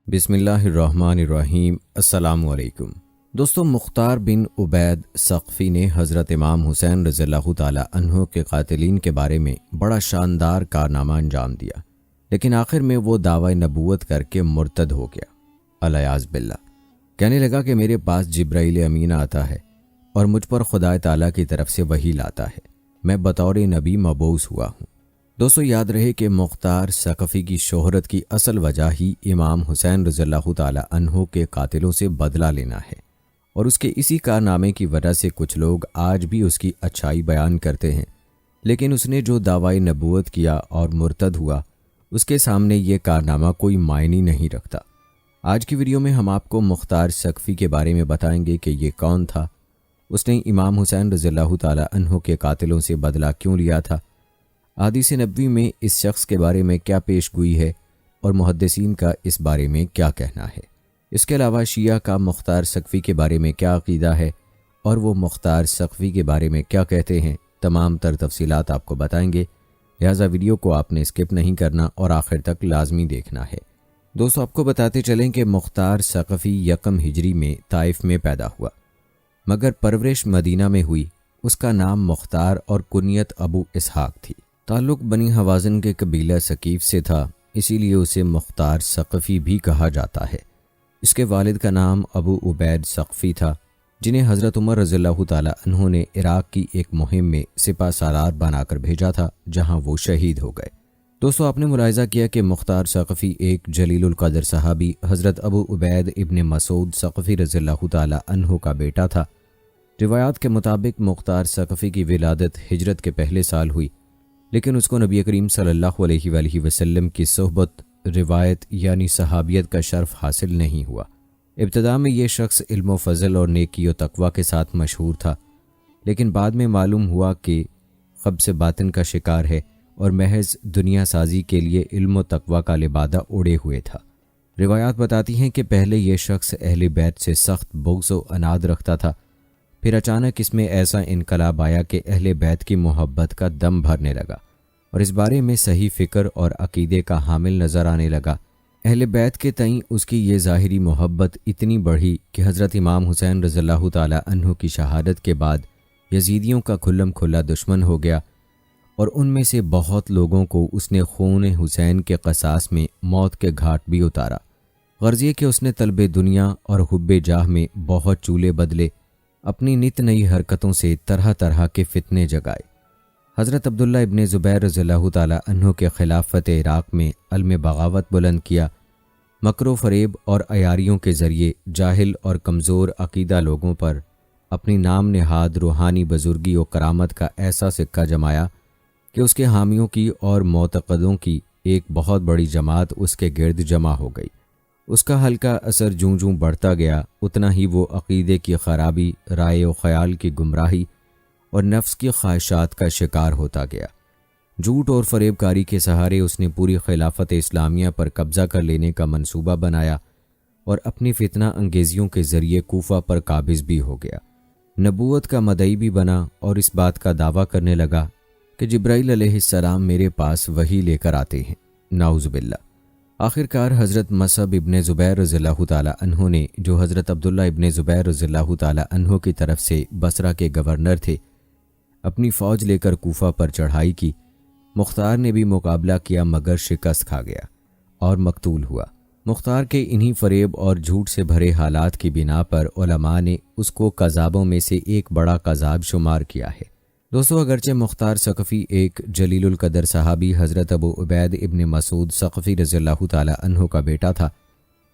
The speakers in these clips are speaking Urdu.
بسم اللہ الرحمن الرحیم۔ السلام علیکم دوستو، مختار بن عبید ثقفی نے حضرت امام حسین رضی اللہ تعالی عنہ کے قاتلین کے بارے میں بڑا شاندار کارنامہ انجام دیا، لیکن آخر میں وہ دعوی نبوت کر کے مرتد ہو گیا الیاذ باللہ۔ کہنے لگا کہ میرے پاس جبرائیل امین آتا ہے اور مجھ پر خدا تعالیٰ کی طرف سے وحی لاتا ہے، میں بطور نبی مبعوث ہوا ہوں۔ دوستو یاد رہے کہ مختار ثقفی کی شہرت کی اصل وجہ ہی امام حسین رضی اللہ تعالی عنہ کے قاتلوں سے بدلہ لینا ہے، اور اس کے اسی کارنامے کی وجہ سے کچھ لوگ آج بھی اس کی اچھائی بیان کرتے ہیں، لیکن اس نے جو دعوی نبوت کیا اور مرتد ہوا، اس کے سامنے یہ کارنامہ کوئی معنی نہیں رکھتا۔ آج کی ویڈیو میں ہم آپ کو مختار ثقفی کے بارے میں بتائیں گے کہ یہ کون تھا، اس نے امام حسین رضی اللہ تعالی عنہ کے قاتلوں سے بدلہ کیوں لیا تھا، احادیث نبوی میں اس شخص کے بارے میں کیا پیش گوئی ہے، اور محدثین کا اس بارے میں کیا کہنا ہے۔ اس کے علاوہ شیعہ کا مختار ثقفی کے بارے میں کیا عقیدہ ہے، اور وہ مختار ثقفی کے بارے میں کیا کہتے ہیں، تمام تر تفصیلات آپ کو بتائیں گے، لہٰذا ویڈیو کو آپ نے اسکپ نہیں کرنا اور آخر تک لازمی دیکھنا ہے۔ دوستو آپ کو بتاتے چلیں کہ مختار ثقفی 1 ہجری میں طائف میں پیدا ہوا، مگر پرورش مدینہ میں ہوئی۔ اس کا نام مختار اور کنیت ابو اسحاق تھی۔ تعلق بنی حوازن کے قبیلہ ثقیف سے تھا، اسی لیے اسے مختار ثقفی بھی کہا جاتا ہے۔ اس کے والد کا نام ابو عبید ثقفی تھا، جنہیں حضرت عمر رضی اللہ تعالی عنہ نے عراق کی ایک مہم میں سپہ سالار بنا کر بھیجا تھا، جہاں وہ شہید ہو گئے۔ دوستو آپ نے ملاحظہ کیا کہ مختار ثقفی ایک جلیل القدر صحابی حضرت ابو عبید ابن مسعود ثقفی رضی اللہ تعالی عنہ کا بیٹا تھا۔ روایات کے مطابق مختار ثقفی کی ولادت ہجرت کے پہلے سال ہوئی، لیکن اس کو نبی کریم صلی اللہ علیہ وآلہ وسلم کی صحبت، روایت یعنی صحابیت کا شرف حاصل نہیں ہوا۔ ابتدا میں یہ شخص علم و فضل اور نیکی و تقوی کے ساتھ مشہور تھا، لیکن بعد میں معلوم ہوا کہ خبث باطن کا شکار ہے اور محض دنیا سازی کے لیے علم و تقوی کا لبادہ اڑے ہوئے تھا۔ روایات بتاتی ہیں کہ پہلے یہ شخص اہل بیت سے سخت بغض و عناد رکھتا تھا، پھر اچانک اس میں ایسا انقلاب آیا کہ اہل بیت کی محبت کا دم بھرنے لگا اور اس بارے میں صحیح فکر اور عقیدے کا حامل نظر آنے لگا۔ اہل بیت کے تئیں اس کی یہ ظاہری محبت اتنی بڑھی کہ حضرت امام حسین رضی اللہ تعالی عنہ کی شہادت کے بعد یزیدیوں کا کھلم کھلا دشمن ہو گیا، اور ان میں سے بہت لوگوں کو اس نے خون حسین کے قصاص میں موت کے گھاٹ بھی اتارا۔ غرض یہ کہ اس نے طلب دنیا اور حب جاہ میں بہت چولے بدلے، اپنی نت نئی حرکتوں سے طرح طرح کے فتنے جگائے۔ حضرت عبداللہ ابن زبیر رضی اللہ تعالی عنہ کے خلافت عراق میں علم بغاوت بلند کیا، مکر و فریب اور عیاریوں کے ذریعے جاہل اور کمزور عقیدہ لوگوں پر اپنی نام نہاد روحانی بزرگی و کرامت کا ایسا سکہ جمایا کہ اس کے حامیوں کی اور معتقدوں کی ایک بہت بڑی جماعت اس کے گرد جمع ہو گئی۔ اس کا ہلکا اثر جوں جوں بڑھتا گیا، اتنا ہی وہ عقیدے کی خرابی، رائے و خیال کی گمراہی اور نفس کی خواہشات کا شکار ہوتا گیا۔ جھوٹ اور فریب کاری کے سہارے اس نے پوری خلافت اسلامیہ پر قبضہ کر لینے کا منصوبہ بنایا اور اپنی فتنہ انگیزیوں کے ذریعے کوفہ پر قابض بھی ہو گیا۔ نبوت کا مدعی بھی بنا اور اس بات کا دعویٰ کرنے لگا کہ جبرائیل علیہ السلام میرے پاس وحی لے کر آتے ہیں، نعوذ باللہ۔ آخر کار حضرت مصعب ابن زبیر رضی اللہ تعالی عنہ نے، جو حضرت عبداللہ ابن زبیر رضی اللہ تعالی عنہ کی طرف سے بصرہ کے گورنر تھے، اپنی فوج لے کر کوفہ پر چڑھائی کی۔ مختار نے بھی مقابلہ کیا مگر شکست کھا گیا اور مقتول ہوا۔ مختار کے انہی فریب اور جھوٹ سے بھرے حالات کی بنا پر علماء نے اس کو کذابوں میں سے ایک بڑا کذاب شمار کیا ہے۔ دوستو اگرچہ مختار ثقفی ایک جلیل القدر صحابی حضرت ابو عبید ابن مسعود ثقفی رضی اللہ تعالی عنہ کا بیٹا تھا،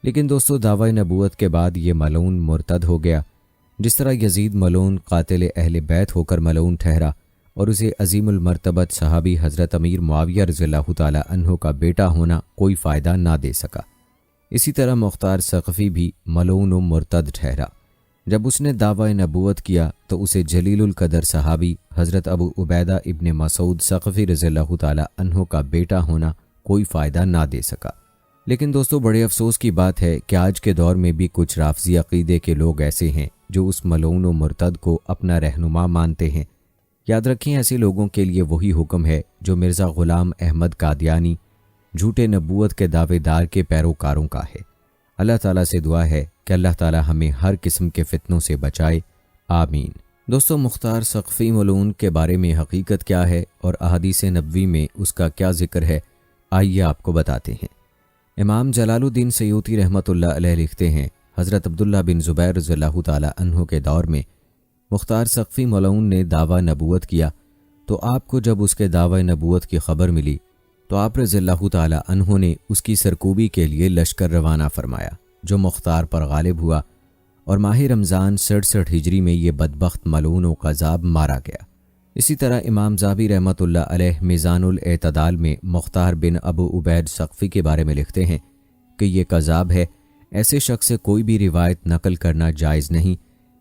لیکن دوستو دعوی نبوت کے بعد یہ ملعون مرتد ہو گیا، جس طرح یزید ملعون قاتل اہل بیت ہو کر ملعون ٹھہرا اور اسے عظیم المرتبت صحابی حضرت امیر معاویہ رضی اللہ تعالی عنہ کا بیٹا ہونا کوئی فائدہ نہ دے سکا۔ اسی طرح مختار ثقفی بھی ملعون و مرتد ٹھہرا۔ جب اس نے دعوی نبوت کیا تو اسے جلیل القدر صحابی حضرت ابو عبیدہ ابن مسعود ثقفی رضی اللہ تعالی عنہ کا بیٹا ہونا کوئی فائدہ نہ دے سکا۔ لیکن دوستو بڑے افسوس کی بات ہے کہ آج کے دور میں بھی کچھ رافضی عقیدے کے لوگ ایسے ہیں جو اس ملعون و مرتد کو اپنا رہنما مانتے ہیں۔ یاد رکھیں ایسے لوگوں کے لیے وہی حکم ہے جو مرزا غلام احمد قادیانی جھوٹے نبوت کے دعوے دار کے پیروکاروں کا ہے۔ اللہ تعالیٰ سے دعا ہے کہ اللہ تعالیٰ ہمیں ہر قسم کے فتنوں سے بچائے، آمین۔ دوستو، مختار ثقفی ملعون کے بارے میں حقیقت کیا ہے اور احادیث نبوی میں اس کا کیا ذکر ہے، آئیے آپ کو بتاتے ہیں۔ امام جلال الدین سیوطی رحمۃ اللہ علیہ لکھتے ہیں، حضرت عبداللہ بن زبیر رضی اللہ تعالیٰ عنہ کے دور میں مختار ثقفی ملعون نے دعویٰ نبوت کیا، تو آپ کو جب اس کے دعوی نبوت کی خبر ملی تو آپ رضی اللہ تعالیٰ عنہ نے اس کی سرکوبی کے لیے لشکر روانہ فرمایا، جو مختار پر غالب ہوا، اور ماہ رمضان 67 ہجری میں یہ بدبخت ملعون و قذاب مارا گیا۔ اسی طرح امام ذہبی رحمۃ اللہ علیہ میزان الاعتدال میں مختار بن ابو عبید ثقفی کے بارے میں لکھتے ہیں کہ یہ قذاب ہے، ایسے شخص سے کوئی بھی روایت نقل کرنا جائز نہیں،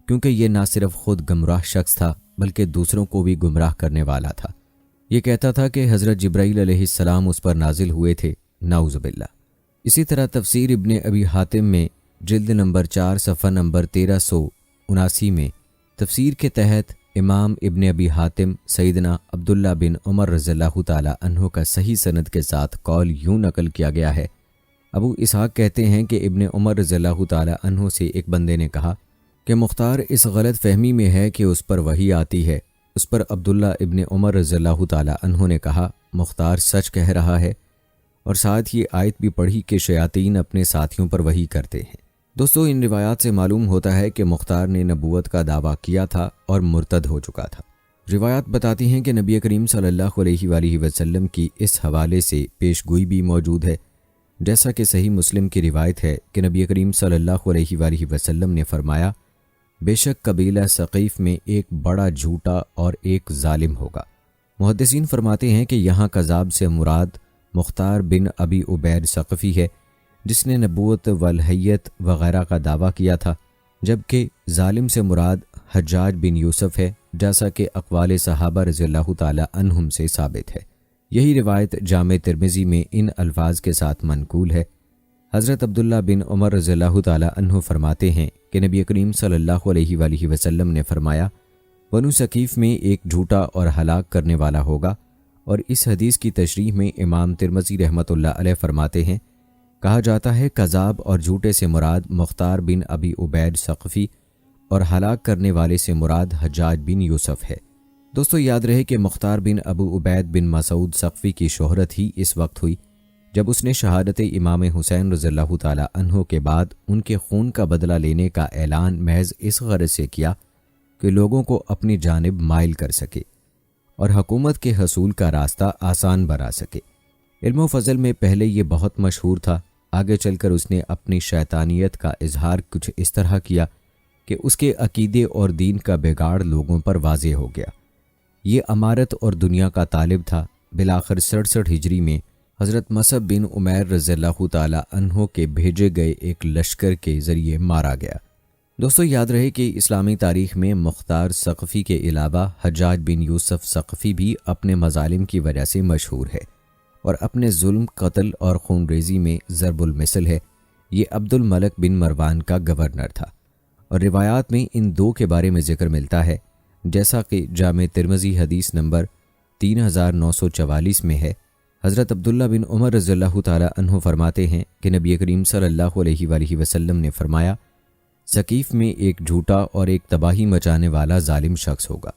کیونکہ یہ نہ صرف خود گمراہ شخص تھا بلکہ دوسروں کو بھی گمراہ کرنے والا تھا۔ یہ کہتا تھا کہ حضرت جبرائیل علیہ السلام اس پر نازل ہوئے تھے، نعوذ باللہ۔ اسی طرح تفسیر ابن ابی حاتم میں جلد نمبر 4 صفحہ نمبر 1379 میں تفسیر کے تحت امام ابن ابی حاتم سیدنا عبداللہ بن عمر رضی اللہ تعالی عنہ کا صحیح سند کے ساتھ قول یوں نقل کیا گیا ہے۔ ابو اسحاق کہتے ہیں کہ ابن عمر رضی اللہ تعالی عنہ سے ایک بندے نے کہا کہ مختار اس غلط فہمی میں ہے کہ اس پر وحی آتی ہے۔ اس پر عبداللہ ابن عمر رضی اللہ تعالی عنہ نے کہا، مختار سچ کہہ رہا ہے، اور ساتھ یہ آیت بھی پڑھی کہ شیاطین اپنے ساتھیوں پر وحی کرتے ہیں۔ دوستو، ان روایات سے معلوم ہوتا ہے کہ مختار نے نبوت کا دعویٰ کیا تھا اور مرتد ہو چکا تھا۔ روایات بتاتی ہیں کہ نبی کریم صلی اللہ علیہ وآلہ وسلم کی اس حوالے سے پیش گوئی بھی موجود ہے، جیسا کہ صحیح مسلم کی روایت ہے کہ نبی کریم صلی اللہ علیہ وآلہ وسلم نے فرمایا، بے شک قبیلہ ثقیف میں ایک بڑا جھوٹا اور ایک ظالم ہوگا۔ محدثین فرماتے ہیں کہ یہاں قذاب سے مراد مختار بن ابی عبید ثقفی ہے، جس نے نبوت والحیت وغیرہ کا دعویٰ کیا تھا، جبکہ ظالم سے مراد حجاج بن یوسف ہے، جیسا کہ اقوال صحابہ رضی اللہ تعالی عنہم سے ثابت ہے۔ یہی روایت جامع ترمذی میں ان الفاظ کے ساتھ منقول ہے۔ حضرت عبداللہ بن عمر رضی اللہ تعالی عنہ فرماتے ہیں کہ نبی کریم صلی اللہ علیہ وآلہ وسلم نے فرمایا، بنو ثقیف میں ایک جھوٹا اور ہلاک کرنے والا ہوگا، اور اس حدیث کی تشریح میں امام ترمذی رحمۃ اللہ علیہ فرماتے ہیں، کہا جاتا ہے قذاب اور جھوٹے سے مراد مختار بن ابی عبید ثقفی اور ہلاک کرنے والے سے مراد حجاج بن یوسف ہے۔ دوستو، یاد رہے کہ مختار بن ابو عبید بن مسعود ثقفی کی شہرت ہی اس وقت ہوئی جب اس نے شہادت امام حسین رضی اللہ تعالی عنہ کے بعد ان کے خون کا بدلہ لینے کا اعلان محض اس غرض سے کیا کہ لوگوں کو اپنی جانب مائل کر سکے اور حکومت کے حصول کا راستہ آسان بنا سکے۔ علم و فضل میں پہلے یہ بہت مشہور تھا، آگے چل کر اس نے اپنی شیطانیت کا اظہار کچھ اس طرح کیا کہ اس کے عقیدے اور دین کا بگاڑ لوگوں پر واضح ہو گیا۔ یہ امارت اور دنیا کا طالب تھا۔ بالآخر 67 ہجری میں حضرت مصعب بن عمیر رضی اللہ تعالی عنہ کے بھیجے گئے ایک لشکر کے ذریعے مارا گیا۔ دوستو، یاد رہے کہ اسلامی تاریخ میں مختار ثقفی کے علاوہ حجاج بن یوسف ثقفی بھی اپنے مظالم کی وجہ سے مشہور ہے اور اپنے ظلم، قتل اور خون ریزی میں ضرب المثل ہے۔ یہ عبد الملک بن مروان کا گورنر تھا، اور روایات میں ان دو کے بارے میں ذکر ملتا ہے، جیسا کہ جامع ترمذی حدیث نمبر 3944 میں ہے۔ حضرت عبداللہ بن عمر رضی اللہ تعالی عنہ فرماتے ہیں کہ نبی کریم صلی اللہ علیہ وآلہ وسلم نے فرمایا، ثقیف میں ایک جھوٹا اور ایک تباہی مچانے والا ظالم شخص ہوگا۔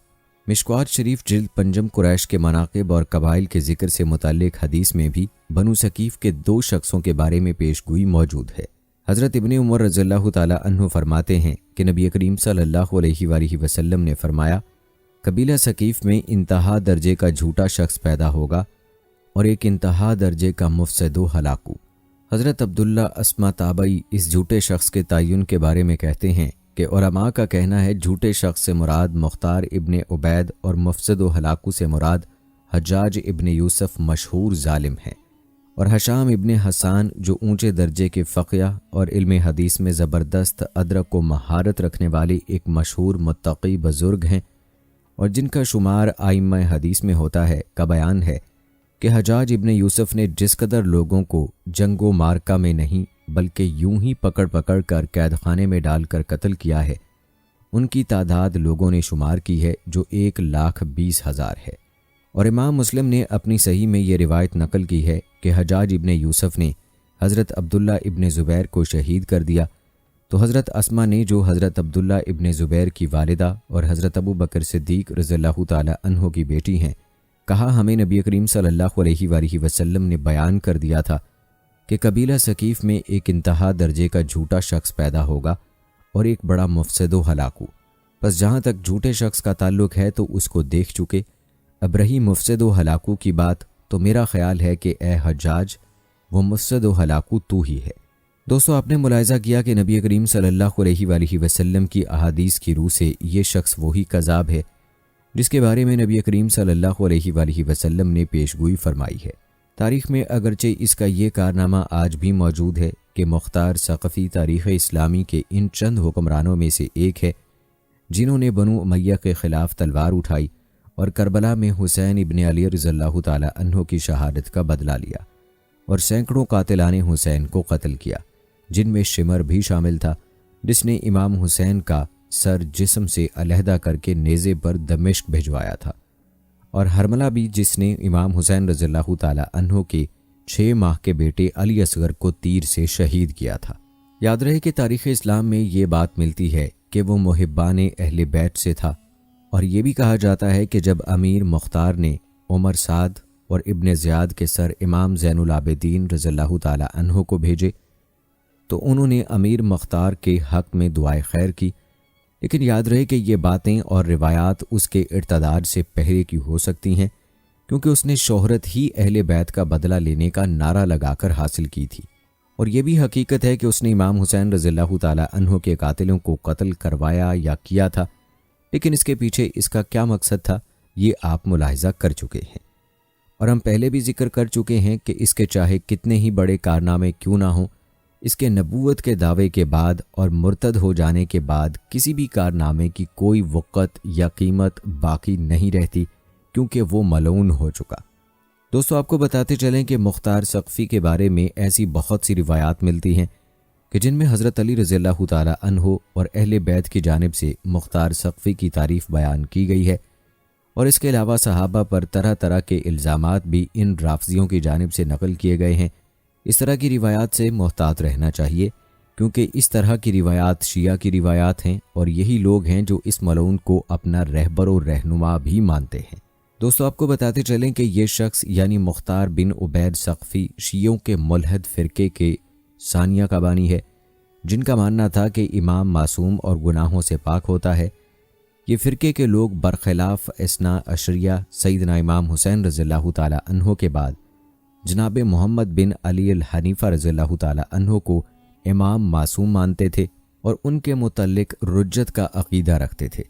مشکوات شریف جلد پنجم قریش کے مناقب اور قبائل کے ذکر سے متعلق حدیث میں بھی بنو ثقیف کے 2 شخصوں کے بارے میں پیش گوئی موجود ہے۔ حضرت ابن عمر رضی اللہ تعالی عنہ فرماتے ہیں کہ نبی کریم صلی اللہ علیہ وآلہ وسلم نے فرمایا، قبیلہ ثقیف میں انتہا درجے کا جھوٹا شخص پیدا ہوگا اور ایک انتہا درجے کا مفسد و ہلاکو۔ حضرت عبداللہ اسما تابعی اس جھوٹے شخص کے تعین کے بارے میں کہتے ہیں کہ علماء کا کہنا ہے جھوٹے شخص سے مراد مختار ابن عبید اور مفسد و ہلاکو سے مراد حجاج ابن یوسف مشہور ظالم ہیں، اور حشام ابن حسان جو اونچے درجے کے فقیہ اور علم حدیث میں زبردست ادرک و مہارت رکھنے والے ایک مشہور متقی بزرگ ہیں، اور جن کا شمار ائمہ حدیث میں ہوتا ہے، کا بیان ہے کہ حجاج ابن یوسف نے جس قدر لوگوں کو جنگ و مارکہ میں نہیں بلکہ یوں ہی پکڑ کر قید خانے میں ڈال کر قتل کیا ہے، ان کی تعداد لوگوں نے شمار کی ہے جو 1,20,000 ہے۔ اور امام مسلم نے اپنی صحیح میں یہ روایت نقل کی ہے کہ حجاج ابن یوسف نے حضرت عبداللہ ابن زبیر کو شہید کر دیا، تو حضرت اسما نے، جو حضرت عبداللہ ابن زبیر کی والدہ اور حضرت ابو بکر صدیق رضی اللہ تعالی عنہ کی بیٹی ہیں، کہا ہمیں نبی کریم صلی اللہ علیہ وآلہ وسلم نے بیان کر دیا تھا کہ قبیلہ ثقیف میں ایک انتہا درجے کا جھوٹا شخص پیدا ہوگا اور ایک بڑا مفسد و ہلاکو، بس جہاں تک جھوٹے شخص کا تعلق ہے تو اس کو دیکھ چکے، اب رہی مفسد و ہلاکو کی بات، تو میرا خیال ہے کہ اے حجاج، وہ مفسد و ہلاکو تو ہی ہے۔ دوستو، آپ نے ملاحظہ کیا کہ نبی کریم صلی اللہ علیہ وآلہ وسلم کی احادیث کی روح سے یہ شخص وہی کذاب ہے جس کے بارے میں نبی کریم صلی اللہ علیہ وآلہ وسلم نے پیشگوئی فرمائی ہے۔ تاریخ میں اگرچہ اس کا یہ کارنامہ آج بھی موجود ہے کہ مختار ثقفی تاریخ اسلامی کے ان چند حکمرانوں میں سے ایک ہے جنہوں نے بنو امیہ کے خلاف تلوار اٹھائی اور کربلا میں حسین ابن علی رضی اللہ تعالی عنہ کی شہادت کا بدلہ لیا اور سینکڑوں قاتلان حسین کو قتل کیا، جن میں شمر بھی شامل تھا، جس نے امام حسین کا سر جسم سے علیحدہ کر کے نیزے پر دمشق بھجوایا تھا، اور ہرملہ بھی، جس نے امام حسین رضی اللہ تعالی عنہ کے 6 ماہ کے بیٹے علی اصغر کو تیر سے شہید کیا تھا۔ یاد رہے کہ تاریخ اسلام میں یہ بات ملتی ہے کہ وہ محبان اہل بیت سے تھا، اور یہ بھی کہا جاتا ہے کہ جب امیر مختار نے عمر سعد اور ابن زیاد کے سر امام زین العابدین رضی اللہ تعالی عنہ کو بھیجے تو انہوں نے امیر مختار کے حق میں دعائے خیر کی، لیکن یاد رہے کہ یہ باتیں اور روایات اس کے ارتداد سے پہلے کی ہو سکتی ہیں، کیونکہ اس نے شہرت ہی اہل بیت کا بدلہ لینے کا نعرہ لگا کر حاصل کی تھی، اور یہ بھی حقیقت ہے کہ اس نے امام حسین رضی اللہ تعالی عنہ کے قاتلوں کو قتل کروایا یا کیا تھا، لیکن اس کے پیچھے اس کا کیا مقصد تھا یہ آپ ملاحظہ کر چکے ہیں، اور ہم پہلے بھی ذکر کر چکے ہیں کہ اس کے چاہے کتنے ہی بڑے کارنامے کیوں نہ ہوں، اس کے نبوت کے دعوے کے بعد اور مرتد ہو جانے کے بعد کسی بھی کارنامے کی کوئی وقت یا قیمت باقی نہیں رہتی، کیونکہ وہ ملعون ہو چکا۔ دوستو، آپ کو بتاتے چلیں کہ مختار ثقفی کے بارے میں ایسی بہت سی روایات ملتی ہیں کہ جن میں حضرت علی رضی اللہ تعالی عنہ اور اہل بیت کی جانب سے مختار ثقفی کی تعریف بیان کی گئی ہے، اور اس کے علاوہ صحابہ پر طرح طرح کے الزامات بھی ان رافضیوں کی جانب سے نقل کیے گئے ہیں۔ اس طرح کی روایات سے محتاط رہنا چاہیے، کیونکہ اس طرح کی روایات شیعہ کی روایات ہیں، اور یہی لوگ ہیں جو اس ملعون کو اپنا رہبر و رہنما بھی مانتے ہیں۔ دوستو، آپ کو بتاتے چلیں کہ یہ شخص یعنی مختار بن عبید ثقفی شیعوں کے ملحد فرقے کے ثانیہ کا بانی ہے، جن کا ماننا تھا کہ امام معصوم اور گناہوں سے پاک ہوتا ہے۔ یہ فرقے کے لوگ برخلاف اثنا عشریہ سیدنا امام حسین رضی اللہ تعالی عنہ کے بعد جناب محمد بن علی الحنیفہ رضی اللہ تعالی عنہ کو امام معصوم مانتے تھے اور ان کے متعلق رجت کا عقیدہ رکھتے تھے۔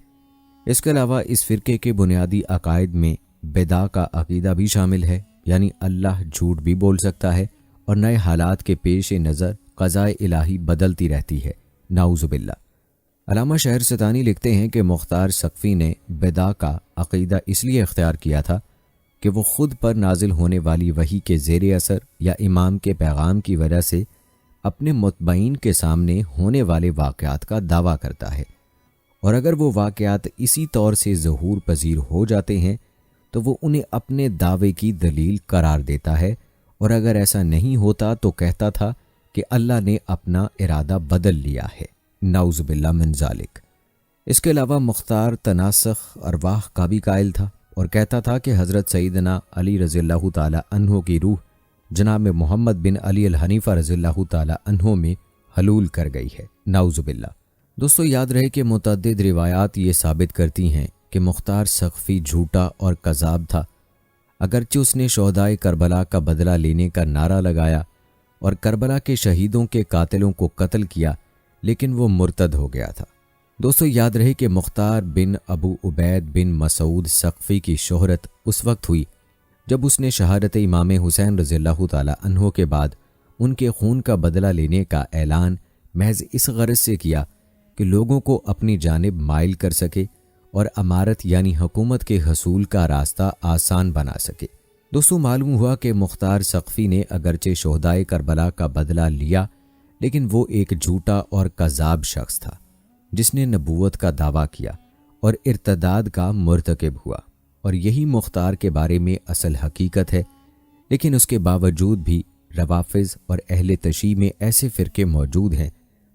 اس کے علاوہ اس فرقے کے بنیادی عقائد میں بدع کا عقیدہ بھی شامل ہے، یعنی اللہ جھوٹ بھی بول سکتا ہے اور نئے حالات کے پیش نظر قضاء الہی بدلتی رہتی ہے، نعوذ باللہ۔ علامہ شہرستانی لکھتے ہیں کہ مختار ثقفی نے بدع کا عقیدہ اس لیے اختیار کیا تھا کہ وہ خود پر نازل ہونے والی وحی کے زیر اثر یا امام کے پیغام کی وجہ سے اپنے متبعین کے سامنے ہونے والے واقعات کا دعویٰ کرتا ہے، اور اگر وہ واقعات اسی طور سے ظہور پذیر ہو جاتے ہیں تو وہ انہیں اپنے دعوے کی دلیل قرار دیتا ہے، اور اگر ایسا نہیں ہوتا تو کہتا تھا کہ اللہ نے اپنا ارادہ بدل لیا ہے، نعوذ باللہ من ذالک۔ اس کے علاوہ مختار تناسخ ارواح کا بھی قائل تھا اور کہتا تھا کہ حضرت سیدنا علی رضی اللہ تعالی عنہ کی روح جناب محمد بن علی الحنیفہ رضی اللہ تعالی عنہ میں حلول کر گئی ہے، نعوذ باللہ۔ دوستو، یاد رہے کہ متعدد روایات یہ ثابت کرتی ہیں کہ مختار ثقفی جھوٹا اور کذاب تھا، اگرچہ اس نے شہدائے کربلا کا بدلہ لینے کا نعرہ لگایا اور کربلا کے شہیدوں کے قاتلوں کو قتل کیا، لیکن وہ مرتد ہو گیا تھا۔ دوستو، یاد رہے کہ مختار بن ابو عبید بن مسعود ثقفی کی شہرت اس وقت ہوئی جب اس نے شہادت امام حسین رضی اللہ تعالی عنہ کے بعد ان کے خون کا بدلہ لینے کا اعلان محض اس غرض سے کیا کہ لوگوں کو اپنی جانب مائل کر سکے اور امارت یعنی حکومت کے حصول کا راستہ آسان بنا سکے۔ دوستو، معلوم ہوا کہ مختار ثقفی نے اگرچہ شہدائے کربلا کا بدلہ لیا، لیکن وہ ایک جھوٹا اور کذاب شخص تھا جس نے نبوت کا دعویٰ کیا اور ارتداد کا مرتکب ہوا، اور یہی مختار کے بارے میں اصل حقیقت ہے، لیکن اس کے باوجود بھی روافظ اور اہل تشیع میں ایسے فرقے موجود ہیں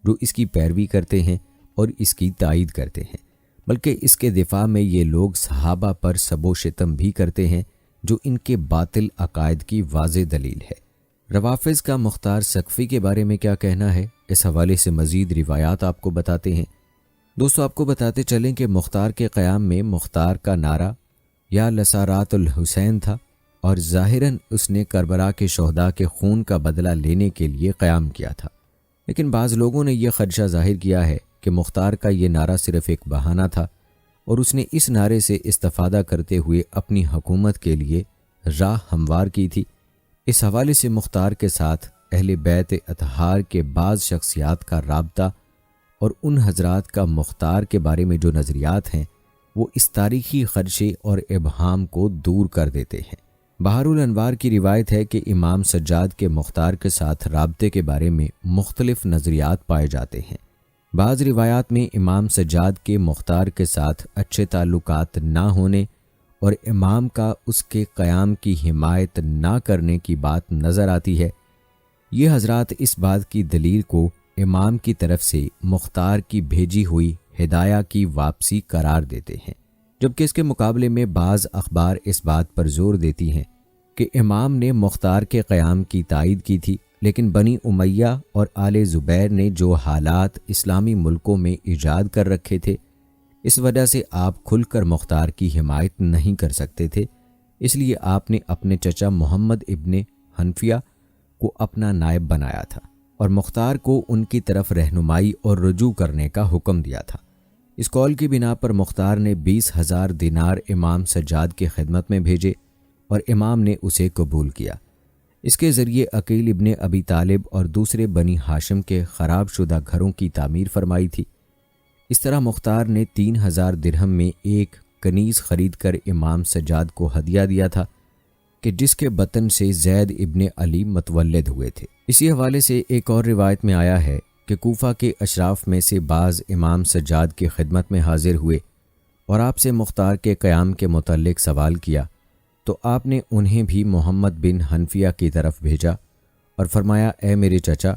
جو اس کی پیروی کرتے ہیں اور اس کی تائید کرتے ہیں، بلکہ اس کے دفاع میں یہ لوگ صحابہ پر سب و شتم بھی کرتے ہیں، جو ان کے باطل عقائد کی واضح دلیل ہے۔ روافظ کا مختار سقفی کے بارے میں کیا کہنا ہے، اس حوالے سے مزید روایات آپ کو بتاتے ہیں۔ دوستو، آپ کو بتاتے چلیں کہ مختار کے قیام میں مختار کا نعرہ یا لسارات الحسین تھا، اور ظاہراً اس نے کربلا کے شہداء کے خون کا بدلہ لینے کے لیے قیام کیا تھا، لیکن بعض لوگوں نے یہ خدشہ ظاہر کیا ہے کہ مختار کا یہ نعرہ صرف ایک بہانہ تھا اور اس نے اس نعرے سے استفادہ کرتے ہوئے اپنی حکومت کے لیے راہ ہموار کی تھی۔ اس حوالے سے مختار کے ساتھ اہل بیت اطہار کے بعض شخصیات کا رابطہ اور ان حضرات کا مختار کے بارے میں جو نظریات ہیں وہ اس تاریخی خدشے اور ابہام کو دور کر دیتے ہیں۔ بحر الانوار کی روایت ہے کہ امام سجاد کے مختار کے ساتھ رابطے کے بارے میں مختلف نظریات پائے جاتے ہیں۔ بعض روایات میں امام سجاد کے مختار کے ساتھ اچھے تعلقات نہ ہونے اور امام کا اس کے قیام کی حمایت نہ کرنے کی بات نظر آتی ہے۔ یہ حضرات اس بات کی دلیل کو امام کی طرف سے مختار کی بھیجی ہوئی ہدایہ کی واپسی قرار دیتے ہیں، جبکہ اس کے مقابلے میں بعض اخبار اس بات پر زور دیتی ہیں کہ امام نے مختار کے قیام کی تائید کی تھی، لیکن بنی امیہ اور آل زبیر نے جو حالات اسلامی ملکوں میں ایجاد کر رکھے تھے، اس وجہ سے آپ کھل کر مختار کی حمایت نہیں کر سکتے تھے، اس لیے آپ نے اپنے چچا محمد ابن حنفیہ کو اپنا نائب بنایا تھا اور مختار کو ان کی طرف رہنمائی اور رجوع کرنے کا حکم دیا تھا۔ اس قول کی بنا پر مختار نے 20,000 دینار امام سجاد کی خدمت میں بھیجے اور امام نے اسے قبول کیا۔ اس کے ذریعے عقیل ابن ابی طالب اور دوسرے بنی ہاشم کے خراب شدہ گھروں کی تعمیر فرمائی تھی۔ اس طرح مختار نے 3,000 درہم میں ایک کنیز خرید کر امام سجاد کو ہدیہ دیا تھا کہ جس کے بطن سے زید ابن علی متولد ہوئے تھے۔ اسی حوالے سے ایک اور روایت میں آیا ہے کہ کوفہ کے اشراف میں سے بعض امام سجاد کی خدمت میں حاضر ہوئے اور آپ سے مختار کے قیام کے متعلق سوال کیا، تو آپ نے انہیں بھی محمد بن حنفیہ کی طرف بھیجا اور فرمایا، اے میرے چچا،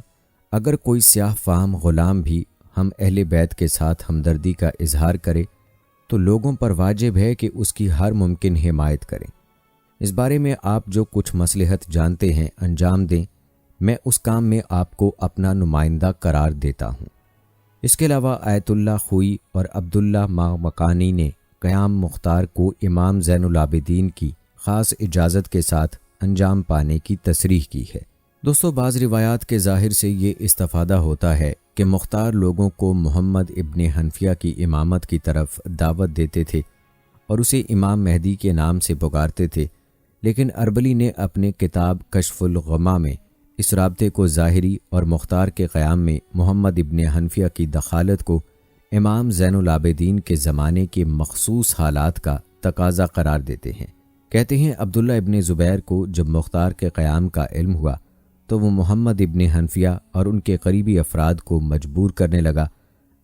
اگر کوئی سیاہ فام غلام بھی ہم اہل بیت کے ساتھ ہمدردی کا اظہار کرے تو لوگوں پر واجب ہے کہ اس کی ہر ممکن حمایت کریں۔ اس بارے میں آپ جو کچھ مصلحت جانتے ہیں انجام دیں، میں اس کام میں آپ کو اپنا نمائندہ قرار دیتا ہوں۔ اس کے علاوہ آیت اللہ خوئی اور عبداللہ مقانی نے قیام مختار کو امام زین العابدین کی خاص اجازت کے ساتھ انجام پانے کی تصریح کی ہے۔ دوستو، بعض روایات کے ظاہر سے یہ استفادہ ہوتا ہے کہ مختار لوگوں کو محمد ابن حنفیہ کی امامت کی طرف دعوت دیتے تھے اور اسے امام مہدی کے نام سے پکارتے تھے، لیکن اربلی نے اپنے کتاب کشف الغمہ میں اس رابطے کو ظاہری اور مختار کے قیام میں محمد ابن حنفیہ کی دخالت کو امام زین العابدین کے زمانے کے مخصوص حالات کا تقاضا قرار دیتے ہیں۔ کہتے ہیں عبداللہ ابن زبیر کو جب مختار کے قیام کا علم ہوا تو وہ محمد ابن حنفیہ اور ان کے قریبی افراد کو مجبور کرنے لگا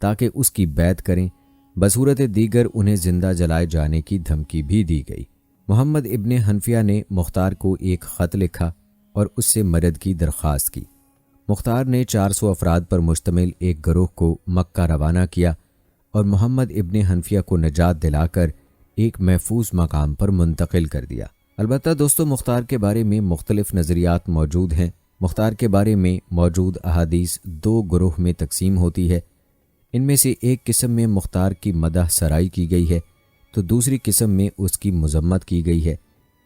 تاکہ اس کی بیعت کریں، بصورت دیگر انہیں زندہ جلائے جانے کی دھمکی بھی دی گئی۔ محمد ابن حنفیہ نے مختار کو ایک خط لکھا اور اس سے مدد کی درخواست کی۔ مختار نے 400 افراد پر مشتمل ایک گروہ کو مکہ روانہ کیا اور محمد ابن حنفیہ کو نجات دلا کر ایک محفوظ مقام پر منتقل کر دیا۔ البتہ دوستو، مختار کے بارے میں مختلف نظریات موجود ہیں۔ مختار کے بارے میں موجود احادیث 2 گروہ میں تقسیم ہوتی ہے۔ ان میں سے ایک قسم میں مختار کی مدح سرائی کی گئی ہے تو دوسری قسم میں اس کی مذمت کی گئی ہے۔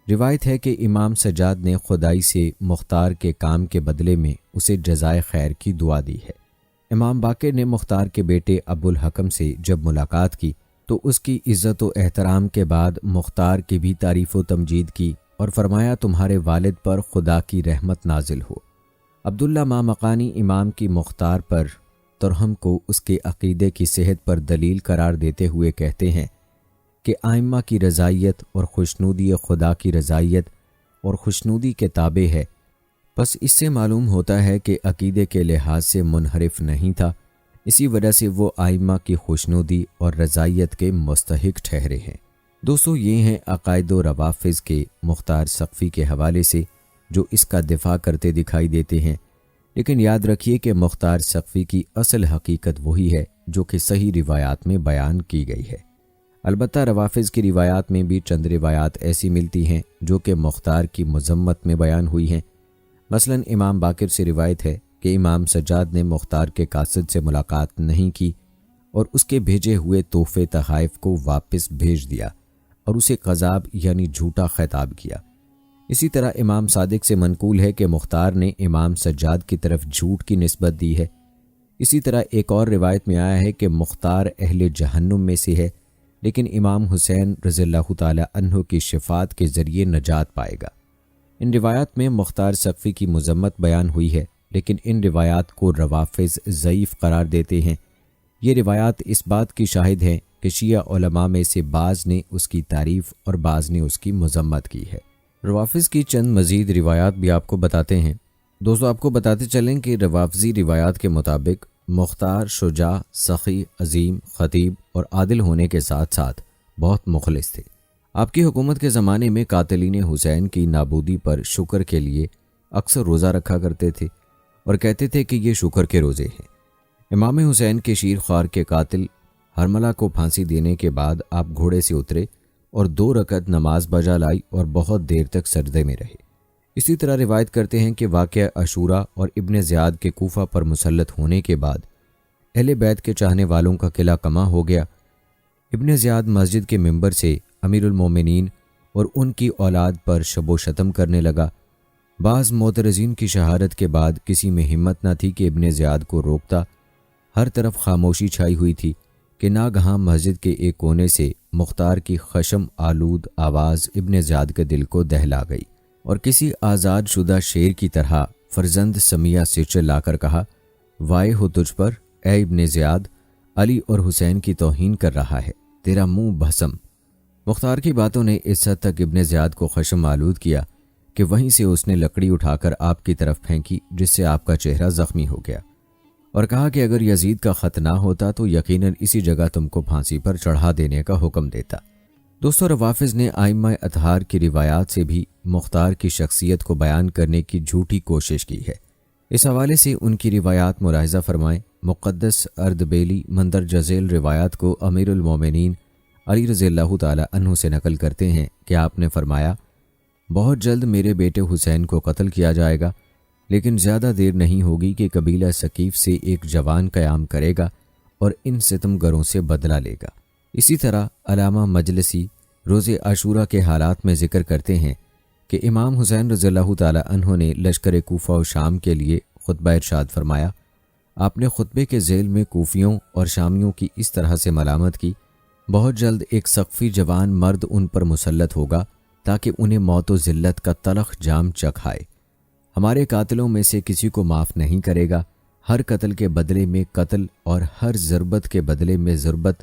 روایت ہے کہ امام سجاد نے خدائی سے مختار کے کام کے بدلے میں اسے جزائے خیر کی دعا دی ہے۔ امام باقر نے مختار کے بیٹے ابو الحکم سے جب ملاقات کی تو اس کی عزت و احترام کے بعد مختار کی بھی تعریف و تمجید کی اور فرمایا، تمہارے والد پر خدا کی رحمت نازل ہو۔ عبداللہ مقانی امام کی مختار پر ترہم کو اس کے عقیدے کی صحت پر دلیل قرار دیتے ہوئے کہتے ہیں کہ ائمہ کی رضائیت اور خوشنودی خدا کی رضائیت اور خوشنودی کے تابع ہے، بس اس سے معلوم ہوتا ہے کہ عقیدے کے لحاظ سے منحرف نہیں تھا، اسی وجہ سے وہ ائمہ کی خوشنودی اور رضائیت کے مستحق ٹھہرے ہیں۔ دوستو، یہ ہیں عقائد و روافظ کے مختار سقفی کے حوالے سے جو اس کا دفاع کرتے دکھائی دیتے ہیں، لیکن یاد رکھیے کہ مختار سقفی کی اصل حقیقت وہی ہے جو کہ صحیح روایات میں بیان کی گئی ہے۔ البتہ روافض کی روایات میں بھی چند روایات ایسی ملتی ہیں جو کہ مختار کی مذمت میں بیان ہوئی ہیں۔ مثلا امام باقر سے روایت ہے کہ امام سجاد نے مختار کے قاصد سے ملاقات نہیں کی اور اس کے بھیجے ہوئے تحفے تحائف کو واپس بھیج دیا اور اسے قذاب یعنی جھوٹا خطاب کیا۔ اسی طرح امام صادق سے منقول ہے کہ مختار نے امام سجاد کی طرف جھوٹ کی نسبت دی ہے۔ اسی طرح ایک اور روایت میں آیا ہے کہ مختار اہل جہنم میں سے ہے، لیکن امام حسین رضی اللہ تعالی عنہ کی شفاعت کے ذریعے نجات پائے گا۔ ان روایات میں مختار سقفی کی مذمت بیان ہوئی ہے، لیکن ان روایات کو روافض ضعیف قرار دیتے ہیں۔ یہ روایات اس بات کی شاہد ہیں کہ شیعہ علماء میں سے بعض نے اس کی تعریف اور بعض نے اس کی مذمت کی ہے۔ روافض کی چند مزید روایات بھی آپ کو بتاتے ہیں۔ دوستو آپ کو بتاتے چلیں کہ روافضی روایات کے مطابق مختار شجاع، سخی، عظیم، خطیب اور عادل ہونے کے ساتھ ساتھ بہت مخلص تھے۔ آپ کی حکومت کے زمانے میں قاتلین حسین کی نابودی پر شکر کے لیے اکثر روزہ رکھا کرتے تھے اور کہتے تھے کہ یہ شکر کے روزے ہیں۔ امام حسین کے شیر خوار کے قاتل ہرملہ کو پھانسی دینے کے بعد آپ گھوڑے سے اترے اور 2 رکعت نماز بجا لائی اور بہت دیر تک سجدے میں رہے۔ اسی طرح روایت کرتے ہیں کہ واقعہ عاشورہ اور ابن زیاد کے کوفہ پر مسلط ہونے کے بعد اہل بیت کے چاہنے والوں کا قلعہ کما ہو گیا۔ ابن زیاد مسجد کے منبر سے امیر المومنین اور ان کی اولاد پر شب و شتم کرنے لگا۔ بعض معترضین کی شہادت کے بعد کسی میں ہمت نہ تھی کہ ابن زیاد کو روکتا۔ ہر طرف خاموشی چھائی ہوئی تھی کہ ناگہاں مسجد کے ایک کونے سے مختار کی خشم آلود آواز ابن زیاد کے دل کو دہلا گئی اور کسی آزاد شدہ شیر کی طرح فرزند سمیہ سے چلا کر کہا، وائے ہو تجھ پر اے ابن زیاد، علی اور حسین کی توہین کر رہا ہے، تیرا منہ بھسم۔ مختار کی باتوں نے اس حد تک ابن زیاد کو خشم آلود کیا کہ وہیں سے اس نے لکڑی اٹھا کر آپ کی طرف پھینکی، جس سے آپ کا چہرہ زخمی ہو گیا، اور کہا کہ اگر یزید کا خط نہ ہوتا تو یقیناً اسی جگہ تم کو پھانسی پر چڑھا دینے کا حکم دیتا۔ دوستو روافض نے ائمہ اطہار کی روایات سے بھی مختار کی شخصیت کو بیان کرنے کی جھوٹی کوشش کی ہے۔ اس حوالے سے ان کی روایات ملاحظہ فرمائیں۔ مقدس اردبیلی مندرجہ ذیل روایات کو امیر المومنین علی رضی اللہ تعالی عنہ سے نقل کرتے ہیں کہ آپ نے فرمایا، بہت جلد میرے بیٹے حسین کو قتل کیا جائے گا، لیکن زیادہ دیر نہیں ہوگی کہ قبیلہ ثقیف سے ایک جوان قیام کرے گا اور ان ستمگروں سے بدلہ لے گا۔ اسی طرح علامہ مجلسی روز عاشورہ کے حالات میں ذکر کرتے ہیں کہ امام حسین رضی اللہ تعالی عنہ نے لشکر کوفہ و شام کے لیے خطبہ ارشاد فرمایا۔ آپ نے خطبے کے ذیل میں کوفیوں اور شامیوں کی اس طرح سے ملامت کی، بہت جلد ایک سقفی جوان مرد ان پر مسلط ہوگا تاکہ انہیں موت و ذلت کا تلخ جام چکھائے۔ ہمارے قاتلوں میں سے کسی کو معاف نہیں کرے گا، ہر قتل کے بدلے میں قتل اور ہر ضربت کے بدلے میں ضربت،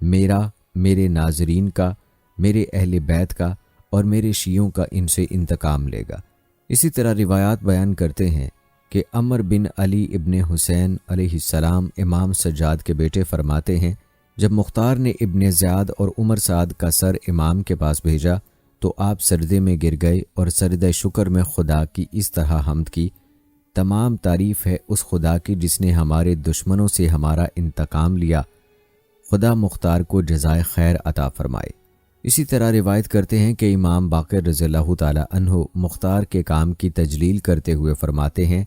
میرا، میرے ناظرین کا، میرے اہل بیت کا اور میرے شیعوں کا ان سے انتقام لے گا۔ اسی طرح روایات بیان کرتے ہیں کہ عمر بن علی ابن حسین علیہ السلام امام سجاد کے بیٹے فرماتے ہیں، جب مختار نے ابن زیاد اور عمر سعد کا سر امام کے پاس بھیجا تو آپ سجدے میں گر گئے اور سجدہ شکر میں خدا کی اس طرح حمد کی، تمام تعریف ہے اس خدا کی جس نے ہمارے دشمنوں سے ہمارا انتقام لیا، خدا مختار کو جزائے خیر عطا فرمائے۔ اسی طرح روایت کرتے ہیں کہ امام باقر رضی اللہ تعالی عنہ مختار کے کام کی تجلیل کرتے ہوئے فرماتے ہیں،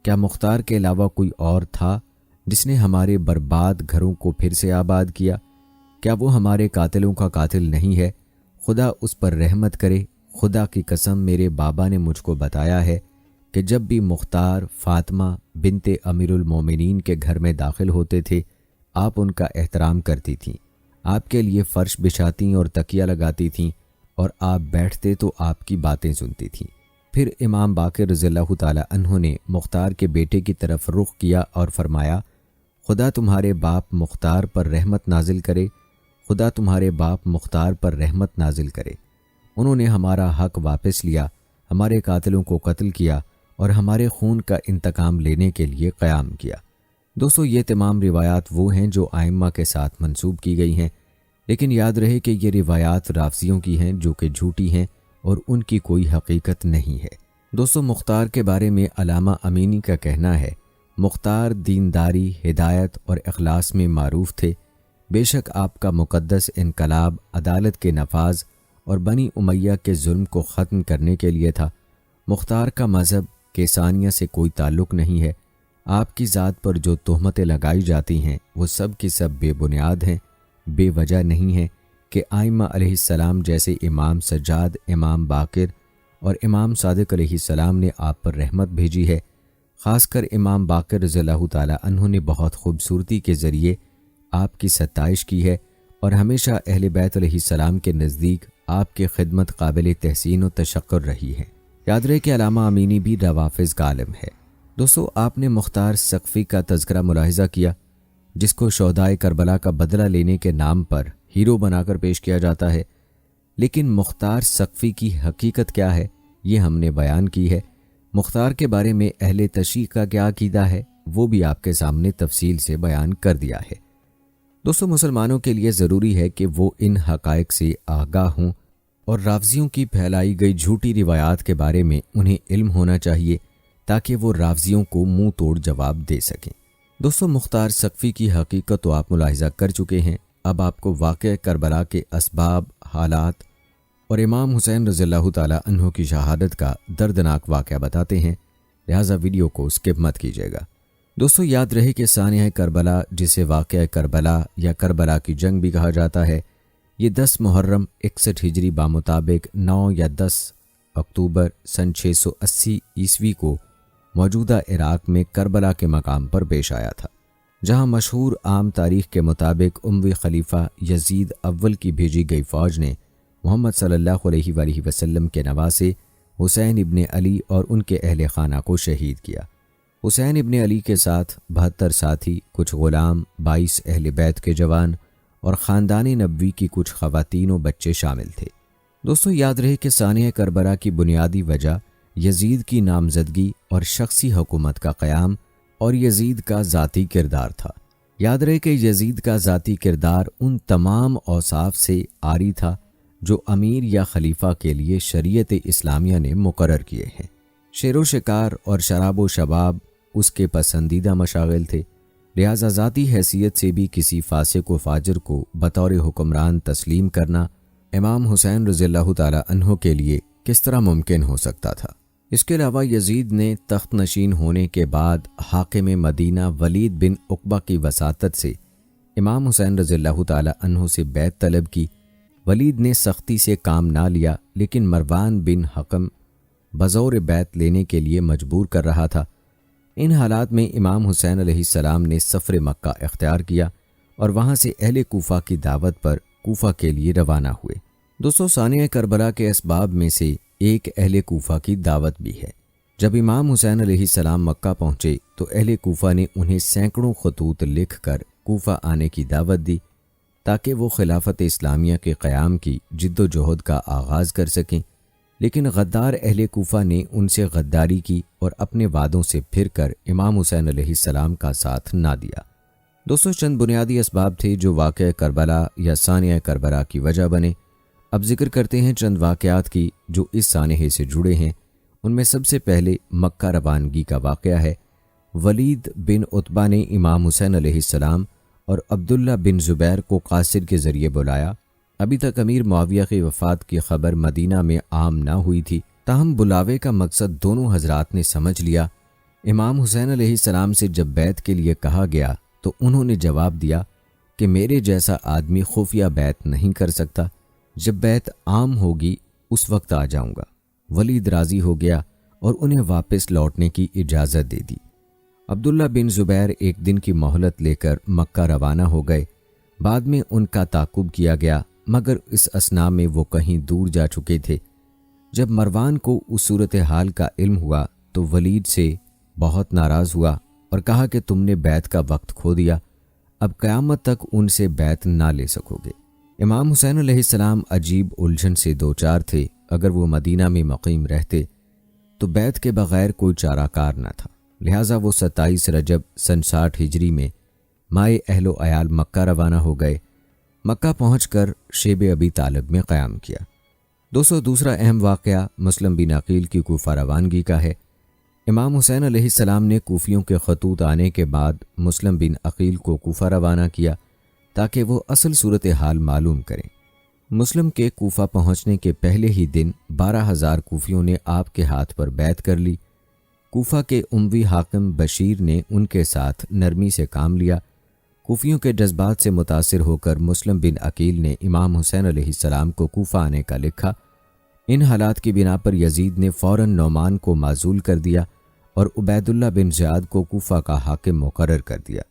کیا مختار کے علاوہ کوئی اور تھا جس نے ہمارے برباد گھروں کو پھر سے آباد کیا؟ کیا وہ ہمارے قاتلوں کا قاتل نہیں ہے؟ خدا اس پر رحمت کرے۔ خدا کی قسم میرے بابا نے مجھ کو بتایا ہے کہ جب بھی مختار فاطمہ بنت امیر المومنین کے گھر میں داخل ہوتے تھے آپ ان کا احترام کرتی تھیں، آپ کے لیے فرش بچھاتیں اور تکیہ لگاتی تھیں اور آپ بیٹھتے تو آپ کی باتیں سنتی تھیں۔ پھر امام باقر رضی اللہ تعالی عنہ نے مختار کے بیٹے کی طرف رخ کیا اور فرمایا، خدا تمہارے باپ مختار پر رحمت نازل کرے، خدا تمہارے باپ مختار پر رحمت نازل کرے۔ انہوں نے ہمارا حق واپس لیا، ہمارے قاتلوں کو قتل کیا اور ہمارے خون کا انتقام لینے کے لیے قیام کیا۔ دوستو یہ تمام روایات وہ ہیں جو ائمہ کے ساتھ منسوب کی گئی ہیں، لیکن یاد رہے کہ یہ روایات رافضیوں کی ہیں جو کہ جھوٹی ہیں اور ان کی کوئی حقیقت نہیں ہے۔ دوستو مختار کے بارے میں علامہ امینی کا کہنا ہے، مختار دینداری، ہدایت اور اخلاص میں معروف تھے۔ بے شک آپ کا مقدس انقلاب عدالت کے نفاذ اور بنی امیہ کے ظلم کو ختم کرنے کے لیے تھا۔ مختار کا مذہب کیسانیہ سے کوئی تعلق نہیں ہے۔ آپ کی ذات پر جو تہمتیں لگائی جاتی ہیں وہ سب کی سب بے بنیاد ہیں، بے وجہ نہیں ہیں کہ ائمہ علیہ السلام جیسے امام سجاد، امام باقر اور امام صادق علیہ السلام نے آپ پر رحمت بھیجی ہے۔ خاص کر امام باقر رضی اللہ تعالی عنہ نے بہت خوبصورتی کے ذریعے آپ کی ستائش کی ہے اور ہمیشہ اہل بیت علیہ السلام کے نزدیک آپ کی خدمت قابل تحسین و تشکر رہی ہے۔ یاد رہے کہ علامہ امینی بھی روافظ کا عالم ہے۔ دوستو آپ نے مختار ثقفی کا تذکرہ ملاحظہ کیا، جس کو شہدائے کربلا کا بدلہ لینے کے نام پر ہیرو بنا کر پیش کیا جاتا ہے، لیکن مختار ثقفی کی حقیقت کیا ہے یہ ہم نے بیان کی ہے۔ مختار کے بارے میں اہل تشیع کا کیا عقیدہ ہے وہ بھی آپ کے سامنے تفصیل سے بیان کر دیا ہے۔ دوستو مسلمانوں کے لیے ضروری ہے کہ وہ ان حقائق سے آگاہ ہوں اور رافضیوں کی پھیلائی گئی جھوٹی روایات کے بارے میں انہیں علم ہونا چاہیے تاکہ وہ رافضیوں کو منہ توڑ جواب دے سکیں۔ دوستو مختار ثقفی کی حقیقت تو آپ ملاحظہ کر چکے ہیں، اب آپ کو واقعہ کربلا کے اسباب، حالات اور امام حسین رضی اللہ تعالی عنہ کی شہادت کا دردناک واقعہ بتاتے ہیں، لہٰذا ویڈیو کو اسکپ مت کیجیے گا۔ دوستو یاد رہے کہ سانحہ کربلا، جسے واقعہ کربلا یا کربلا کی جنگ بھی کہا جاتا ہے، یہ 10 محرم 61 ہجری بامطابق 9 یا 10 اکتوبر سن 680 عیسوی کو موجودہ عراق میں کربلا کے مقام پر پیش آیا تھا، جہاں مشہور عام تاریخ کے مطابق اموی خلیفہ یزید اول کی بھیجی گئی فوج نے محمد صلی اللہ علیہ وآلہ وسلم کے نواسے حسین ابن علی اور ان کے اہل خانہ کو شہید کیا۔ حسین ابن علی کے ساتھ 72 ساتھی، کچھ غلام، 22 اہل بیت کے جوان اور خاندان نبوی کی کچھ خواتین و بچے شامل تھے۔ دوستو یاد رہے کہ سانحہ کربلا کی بنیادی وجہ یزید کی نامزدگی اور شخصی حکومت کا قیام اور یزید کا ذاتی کردار تھا۔ یاد رہے کہ یزید کا ذاتی کردار ان تمام اوصاف سے عاری تھا جو امیر یا خلیفہ کے لیے شریعت اسلامیہ نے مقرر کیے ہیں۔ شیر و شکار اور شراب و شباب اس کے پسندیدہ مشاغل تھے، لہذا ذاتی حیثیت سے بھی کسی فاسق و فاجر کو بطور حکمران تسلیم کرنا امام حسین رضی اللہ تعالی عنہ کے لیے کس طرح ممکن ہو سکتا تھا؟ اس کے علاوہ یزید نے تخت نشین ہونے کے بعد حاکم مدینہ ولید بن عقبہ کی وساطت سے امام حسین رضی اللہ تعالی عنہ سے بیعت طلب کی۔ ولید نے سختی سے کام نہ لیا، لیکن مروان بن حکم بزور بیعت لینے کے لیے مجبور کر رہا تھا۔ ان حالات میں امام حسین علیہ السلام نے سفر مکہ اختیار کیا اور وہاں سے اہل کوفہ کی دعوت پر کوفہ کے لیے روانہ ہوئے۔ دوستو سانحہ کربلا کے اسباب میں سے ایک اہل کوفہ کی دعوت بھی ہے۔ جب امام حسین علیہ السلام مکہ پہنچے تو اہل کوفہ نے انہیں سینکڑوں خطوط لکھ کر کوفہ آنے کی دعوت دی تاکہ وہ خلافت اسلامیہ کے قیام کی جد و جہد کا آغاز کر سکیں، لیکن غدار اہل کوفہ نے ان سے غداری کی اور اپنے وعدوں سے پھر کر امام حسین علیہ السلام کا ساتھ نہ دیا۔ دوستو چند بنیادی اسباب تھے جو واقعہ کربلا یا سانحہ کربلا کی وجہ بنے۔ اب ذکر کرتے ہیں چند واقعات کی جو اس سانحے سے جڑے ہیں۔ ان میں سب سے پہلے مکہ روانگی کا واقعہ ہے۔ ولید بن عتبہ نے امام حسین علیہ السلام اور عبداللہ بن زبیر کو قاصر کے ذریعے بلایا۔ ابھی تک امیر معاویہ کی وفات کی خبر مدینہ میں عام نہ ہوئی تھی، تاہم بلاوے کا مقصد دونوں حضرات نے سمجھ لیا۔ امام حسین علیہ السلام سے جب بیعت کے لیے کہا گیا تو انہوں نے جواب دیا کہ میرے جیسا آدمی خفیہ بیعت نہیں کر سکتا، جب بیعت عام ہوگی اس وقت آ جاؤں گا۔ ولید راضی ہو گیا اور انہیں واپس لوٹنے کی اجازت دے دی۔ عبداللہ بن زبیر ایک دن کی مہلت لے کر مکہ روانہ ہو گئے۔ بعد میں ان کا تعاقب کیا گیا، مگر اس اثناء میں وہ کہیں دور جا چکے تھے۔ جب مروان کو اس صورتحال کا علم ہوا تو ولید سے بہت ناراض ہوا اور کہا کہ تم نے بیعت کا وقت کھو دیا، اب قیامت تک ان سے بیعت نہ لے سکو گے۔ امام حسین علیہ السلام عجیب الجھن سے دوچار تھے۔ اگر وہ مدینہ میں مقیم رہتے تو بیعت کے بغیر کوئی چارہ کار نہ تھا، لہٰذا وہ 27 رجب سن 60 ہجری میں مائے اہل و عیال مکہ روانہ ہو گئے۔ مکہ پہنچ کر شیب ابی طالب میں قیام کیا۔ دوسرا اہم واقعہ مسلم بن عقیل کی کوفہ روانگی کا ہے۔ امام حسین علیہ السلام نے کوفیوں کے خطوط آنے کے بعد مسلم بن عقیل کو کوفہ روانہ کیا تاکہ وہ اصل صورتحال معلوم کریں۔ مسلم کے کوفہ پہنچنے کے پہلے ہی دن 12,000 کوفیوں نے آپ کے ہاتھ پر بیعت کر لی۔ کوفہ کے اموی حاکم بشیر نے ان کے ساتھ نرمی سے کام لیا۔ کوفیوں کے جذبات سے متاثر ہو کر مسلم بن عقیل نے امام حسین علیہ السلام کو کوفہ آنے کا لکھا۔ ان حالات کی بنا پر یزید نے فوراً نعمان کو معزول کر دیا اور عبید اللہ بن زیاد کو کوفہ کا حاکم مقرر کر دیا۔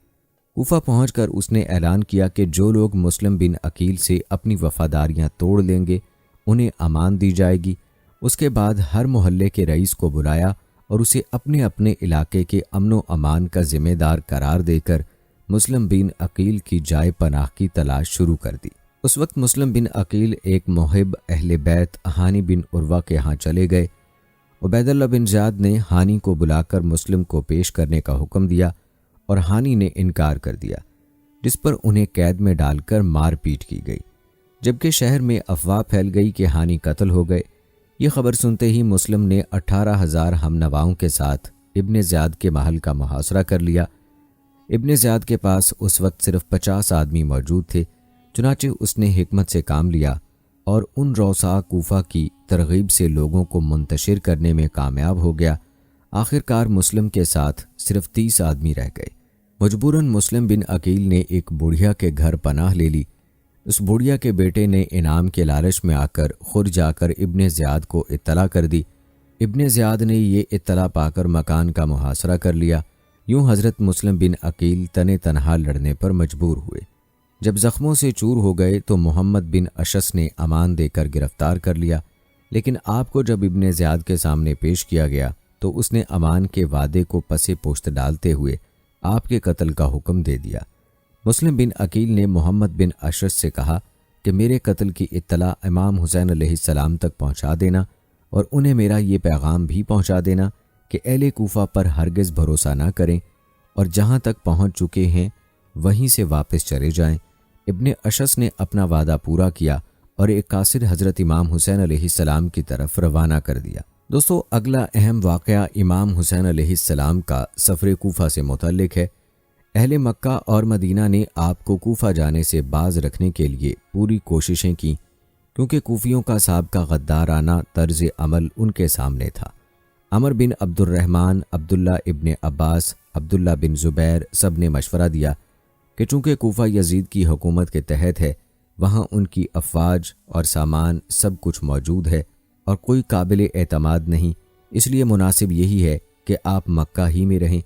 کوفہ پہنچ کر اس نے اعلان کیا کہ جو لوگ مسلم بن عقیل سے اپنی وفاداریاں توڑ لیں گے انہیں امان دی جائے گی۔ اس کے بعد ہر محلے کے رئیس کو بلایا اور اسے اپنے اپنے علاقے کے امن و امان کا ذمہ دار قرار دے کر مسلم بن عقیل کی جائے پناہ کی تلاش شروع کر دی۔ اس وقت مسلم بن عقیل ایک محب اہل بیت ہانی بن عروہ کے ہاں چلے گئے۔ عبید اللہ بن زیاد نے ہانی کو بلا کر مسلم کو پیش کرنے کا حکم دیا اور ہانی نے انکار کر دیا، جس پر انہیں قید میں ڈال کر مار پیٹ کی گئی، جبکہ شہر میں افواہ پھیل گئی کہ ہانی قتل ہو گئے۔ یہ خبر سنتے ہی مسلم نے 18,000 ہم نواؤں کے ساتھ ابن زیاد کے محل کا محاصرہ کر لیا۔ ابن زیاد کے پاس اس وقت صرف 50 آدمی موجود تھے، چنانچہ اس نے حکمت سے کام لیا اور ان روسا کوفہ کی ترغیب سے لوگوں کو منتشر کرنے میں کامیاب ہو گیا۔ آخر کار مسلم کے ساتھ صرف 30 آدمی رہ گئے۔ مجبوراً مسلم بن عقیل نے ایک بڑھیا کے گھر پناہ لے لی۔ اس بڑھیا کے بیٹے نے انعام کے لالچ میں آ کر خود جا کر ابن زیاد کو اطلاع کر دی۔ ابن زیاد نے یہ اطلاع پا کر مکان کا محاصرہ کر لیا۔ یوں حضرت مسلم بن عقیل تنے تنہا لڑنے پر مجبور ہوئے۔ جب زخموں سے چور ہو گئے تو محمد بن اشس نے امان دے کر گرفتار کر لیا، لیکن آپ کو جب ابن زیاد کے سامنے پیش کیا گیا تو اس نے امان کے وعدے کو پس پشت ڈالتے ہوئے آپ کے قتل کا حکم دے دیا۔ مسلم بن عقیل نے محمد بن اشس سے کہا کہ میرے قتل کی اطلاع امام حسین علیہ السلام تک پہنچا دینا اور انہیں میرا یہ پیغام بھی پہنچا دینا کہ اہل کوفہ پر ہرگز بھروسہ نہ کریں اور جہاں تک پہنچ چکے ہیں وہیں سے واپس چلے جائیں۔ ابن اشس نے اپنا وعدہ پورا کیا اور ایک قاصد حضرت امام حسین علیہ السلام کی طرف روانہ کر دیا۔ دوستو، اگلا اہم واقعہ امام حسین علیہ السلام کا سفر کوفہ سے متعلق ہے۔ اہل مکہ اور مدینہ نے آپ کو کوفہ جانے سے باز رکھنے کے لیے پوری کوششیں کیں، کیونکہ کوفیوں کا سابقہ غدارانہ طرز عمل ان کے سامنے تھا۔ عمر بن عبد الرحمن، عبداللہ ابن عباس، عبداللہ بن زبیر سب نے مشورہ دیا کہ چونکہ کوفہ یزید کی حکومت کے تحت ہے، وہاں ان کی افواج اور سامان سب کچھ موجود ہے اور کوئی قابل اعتماد نہیں، اس لیے مناسب یہی ہے کہ آپ مکہ ہی میں رہیں۔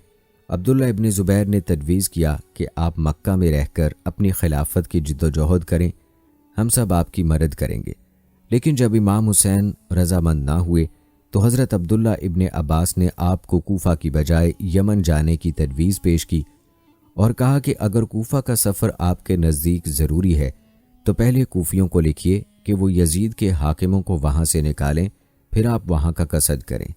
عبداللہ ابن زبیر نے تجویز کیا کہ آپ مکہ میں رہ کر اپنی خلافت کی جد و جہد کریں، ہم سب آپ کی مدد کریں گے۔ لیکن جب امام حسین رضامند نہ ہوئے تو حضرت عبداللہ ابن عباس نے آپ کو کوفہ کی بجائے یمن جانے کی تجویز پیش کی اور کہا کہ اگر کوفہ کا سفر آپ کے نزدیک ضروری ہے تو پہلے کوفیوں کو لکھیے کہ وہ یزید کے حاکموں کو وہاں سے نکالیں، پھر آپ وہاں کا قصد کریں۔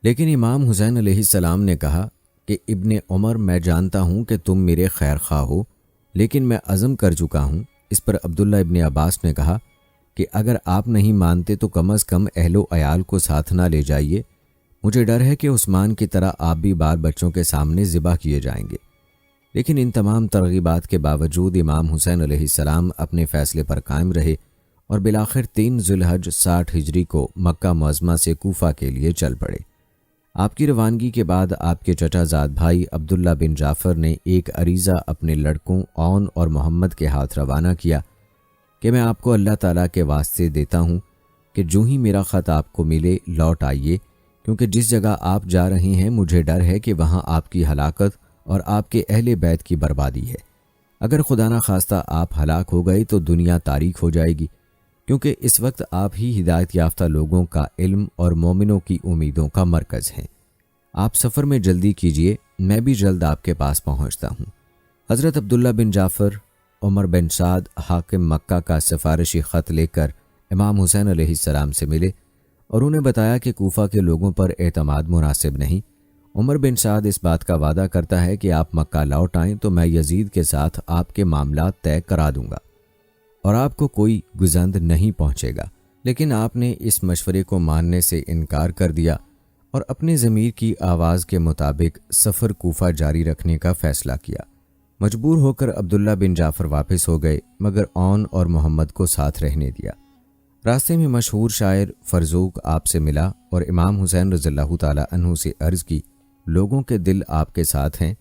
لیکن امام حسین علیہ السلام نے کہا کہ ابن عمر، میں جانتا ہوں کہ تم میرے خیر خواہ ہو، لیکن میں عزم کر چکا ہوں۔ اس پر عبداللہ ابن عباس نے کہا کہ اگر آپ نہیں مانتے تو کم از کم اہل و عیال کو ساتھ نہ لے جائیے، مجھے ڈر ہے کہ عثمان کی طرح آپ بھی بال بچوں کے سامنے ذبح کیے جائیں گے۔ لیکن ان تمام ترغیبات کے باوجود امام حسین علیہ السلام اپنے فیصلے پر قائم رہے اور بالآخر 3 ذی الحج 60 ہجری کو مکہ معظمہ سے کوفہ کے لیے چل پڑے۔ آپ کی روانگی کے بعد آپ کے چچا زاد بھائی عبداللہ بن جعفر نے ایک عریضہ اپنے لڑکوں اون اور محمد کے ہاتھ روانہ کیا کہ میں آپ کو اللہ تعالیٰ کے واسطے دیتا ہوں کہ جو ہی میرا خط آپ کو ملے لوٹ آئیے، کیونکہ جس جگہ آپ جا رہے ہیں مجھے ڈر ہے کہ وہاں آپ کی ہلاکت اور آپ کے اہل بیت کی بربادی ہے۔ اگر خدا نہ خواستہ آپ ہلاک ہو گئے تو دنیا تاریک ہو جائے گی، کیونکہ اس وقت آپ ہی ہدایت یافتہ لوگوں کا علم اور مومنوں کی امیدوں کا مرکز ہیں۔ آپ سفر میں جلدی کیجئے، میں بھی جلد آپ کے پاس پہنچتا ہوں۔ حضرت عبداللہ بن جعفر عمر بن سعد حاکم مکہ کا سفارشی خط لے کر امام حسین علیہ السلام سے ملے اور انہیں بتایا کہ کوفہ کے لوگوں پر اعتماد مناسب نہیں۔ عمر بن سعد اس بات کا وعدہ کرتا ہے کہ آپ مکہ لوٹ آئیں تو میں یزید کے ساتھ آپ کے معاملات طے کرا دوں گا اور آپ کو کوئی گزند نہیں پہنچے گا۔ لیکن آپ نے اس مشورے کو ماننے سے انکار کر دیا اور اپنے ضمیر کی آواز کے مطابق سفر کوفہ جاری رکھنے کا فیصلہ کیا۔ مجبور ہو کر عبداللہ بن جعفر واپس ہو گئے، مگر اون اور محمد کو ساتھ رہنے دیا۔ راستے میں مشہور شاعر فرزوق آپ سے ملا اور امام حسین رضی اللہ تعالی عنہ سے عرض کی، لوگوں کے دل آپ کے ساتھ ہیں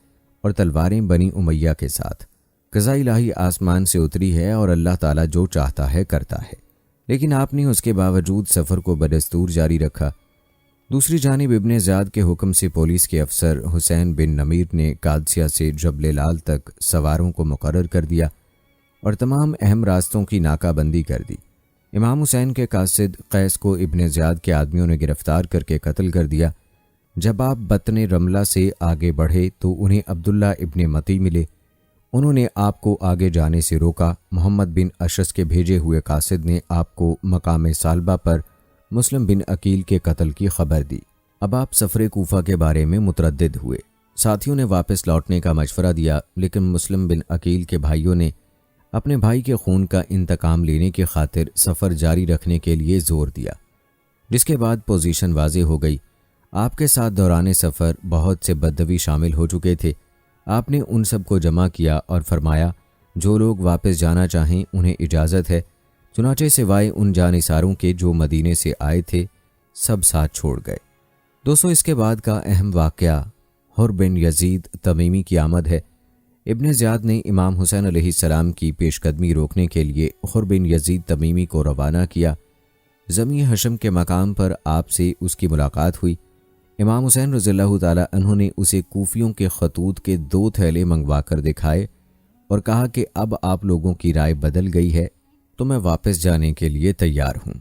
اور تلواریں بنی امیہ کے ساتھ۔ قضاء الہی آسمان سے اتری ہے اور اللہ تعالیٰ جو چاہتا ہے کرتا ہے، لیکن آپ نے اس کے باوجود سفر کو بدستور جاری رکھا۔ دوسری جانب ابن زیاد کے حکم سے پولیس کے افسر حسین بن نمیر نے قادسیہ سے جبل لال تک سواروں کو مقرر کر دیا اور تمام اہم راستوں کی ناکہ بندی کر دی۔ امام حسین کے قاصد قیس کو ابن زیاد کے آدمیوں نے گرفتار کر کے قتل کر دیا۔ جب آپ بطن رملہ سے آگے بڑھے تو انہیں عبداللہ ابن متی ملے۔ انہوں نے آپ کو آگے جانے سے روکا۔ محمد بن اشعث کے بھیجے ہوئے قاصد نے آپ کو مقام سالبہ پر مسلم بن عقیل کے قتل کی خبر دی۔ اب آپ سفر کوفہ کے بارے میں متردد ہوئے۔ ساتھیوں نے واپس لوٹنے کا مشورہ دیا، لیکن مسلم بن عقیل کے بھائیوں نے اپنے بھائی کے خون کا انتقام لینے کی خاطر سفر جاری رکھنے کے لیے زور دیا، جس کے بعد پوزیشن واضح ہو گئی۔ آپ کے ساتھ دوران سفر بہت سے بدوی شامل ہو چکے تھے۔ آپ نے ان سب کو جمع کیا اور فرمایا، جو لوگ واپس جانا چاہیں انہیں اجازت ہے۔ چنانچہ سوائے ان جانثاروں کے جو مدینے سے آئے تھے، سب ساتھ چھوڑ گئے۔ دوستو، اس کے بعد کا اہم واقعہ حر بن یزید تمیمی کی آمد ہے۔ ابن زیاد نے امام حسین علیہ السلام کی پیش قدمی روکنے کے لیے حر بن یزید تمیمی کو روانہ کیا۔ زمین حشم کے مقام پر آپ سے اس کی ملاقات ہوئی۔ امام حسین رضی اللہ تعالی عنہ نے اسے کوفیوں کے خطوط کے 2 تھیلے منگوا کر دکھائے اور کہا کہ اب آپ لوگوں کی رائے بدل گئی ہے تو میں واپس جانے کے لیے تیار ہوں۔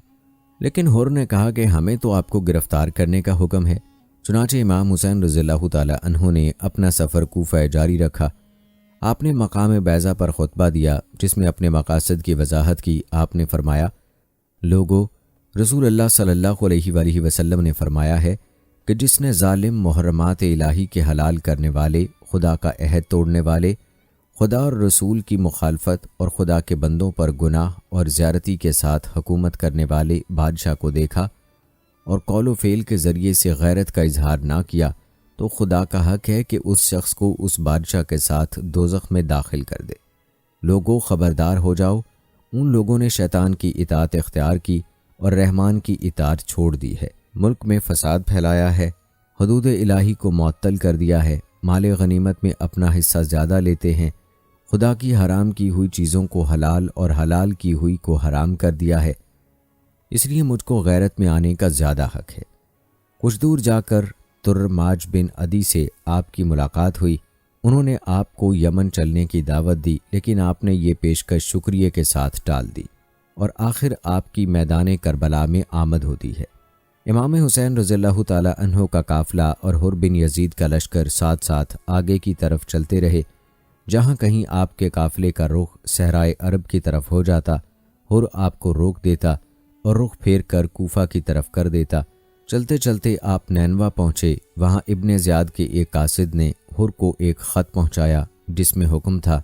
لیکن حر نے کہا کہ ہمیں تو آپ کو گرفتار کرنے کا حکم ہے۔ چنانچہ امام حسین رضی اللہ تعالی عنہ نے اپنا سفر کوفہ جاری رکھا۔ آپ نے مقام بیضہ پر خطبہ دیا، جس میں اپنے مقاصد کی وضاحت کی۔ آپ نے فرمایا، لوگو، رسول اللہ صلی اللہ علیہ وآلہ وسلم نے فرمایا ہے کہ جس نے ظالم محرمات الہی کے حلال کرنے والے، خدا کا عہد توڑنے والے، خدا اور رسول کی مخالفت اور خدا کے بندوں پر گناہ اور زیارتی کے ساتھ حکومت کرنے والے بادشاہ کو دیکھا اور قول و فعل کے ذریعے سے غیرت کا اظہار نہ کیا، تو خدا کا حق ہے کہ اس شخص کو اس بادشاہ کے ساتھ دوزخ میں داخل کر دے۔ لوگوں، خبردار ہو جاؤ، ان لوگوں نے شیطان کی اطاعت اختیار کی اور رحمان کی اطاعت چھوڑ دی ہے، ملک میں فساد پھیلایا ہے، حدود الہی کو معطل کر دیا ہے، مال غنیمت میں اپنا حصہ زیادہ لیتے ہیں، خدا کی حرام کی ہوئی چیزوں کو حلال اور حلال کی ہوئی کو حرام کر دیا ہے۔ اس لیے مجھ کو غیرت میں آنے کا زیادہ حق ہے۔ کچھ دور جا کر ترماج بن عدی سے آپ کی ملاقات ہوئی۔ انہوں نے آپ کو یمن چلنے کی دعوت دی، لیکن آپ نے یہ پیشکش شکریہ کے ساتھ ٹال دی اور آخر آپ کی میدان کربلا میں آمد ہوتی ہے۔ امام حسین رضی اللہ تعالی عنہ کا قافلہ اور حر بن یزید کا لشکر ساتھ ساتھ آگے کی طرف چلتے رہے۔ جہاں کہیں آپ کے قافلے کا رخ صحرائے عرب کی طرف ہو جاتا، حر آپ کو روک دیتا اور رخ پھیر کر کوفہ کی طرف کر دیتا۔ چلتے چلتے آپ نینوا پہنچے۔ وہاں ابن زیاد کے ایک قاصد نے حر کو ایک خط پہنچایا، جس میں حکم تھا،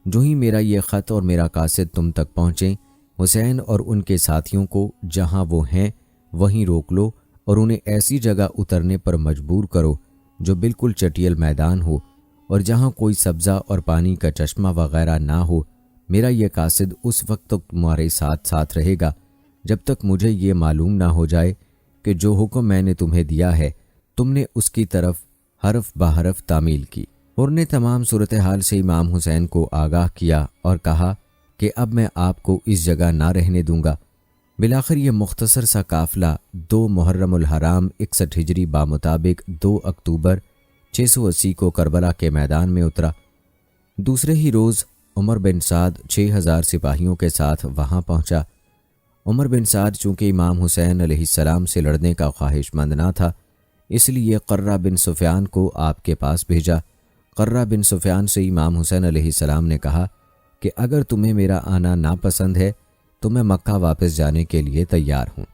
جو ہی میرا یہ خط اور میرا قاصد تم تک پہنچیں، حسین اور ان کے ساتھیوں کو جہاں وہ ہیں وہیں روک لو اور انہیں ایسی جگہ اترنے پر مجبور کرو جو بالکل چٹیل میدان ہو اور جہاں کوئی سبزہ اور پانی کا چشمہ وغیرہ نہ ہو۔ میرا یہ قاصد اس وقت تک تمہارے ساتھ ساتھ رہے گا جب تک مجھے یہ معلوم نہ ہو جائے کہ جو حکم میں نے تمہیں دیا ہے تم نے اس کی طرف حرف بحرف تعمیل کی۔ حر نے تمام صورتحال سے امام حسین کو آگاہ کیا اور کہا کہ اب میں آپ کو اس جگہ نہ رہنے دوں گا۔ بالآخر یہ مختصر سا قافلہ 2 محرم الحرام 61 ہجری بامطابق 2 اکتوبر 680 کو کربلا کے میدان میں اترا۔ دوسرے ہی روز عمر بن سعد 6000 سپاہیوں کے ساتھ وہاں پہنچا۔ عمر بن سعد چونکہ امام حسین علیہ السلام سے لڑنے کا خواہش مند نہ تھا، اس لیے قرہ بن سفیان کو آپ کے پاس بھیجا۔ قرہ بن سفیان سے امام حسین علیہ السلام نے کہا کہ اگر تمہیں میرا آنا ناپسند ہے تو میں مکہ واپس جانے کے لیے تیار ہوں،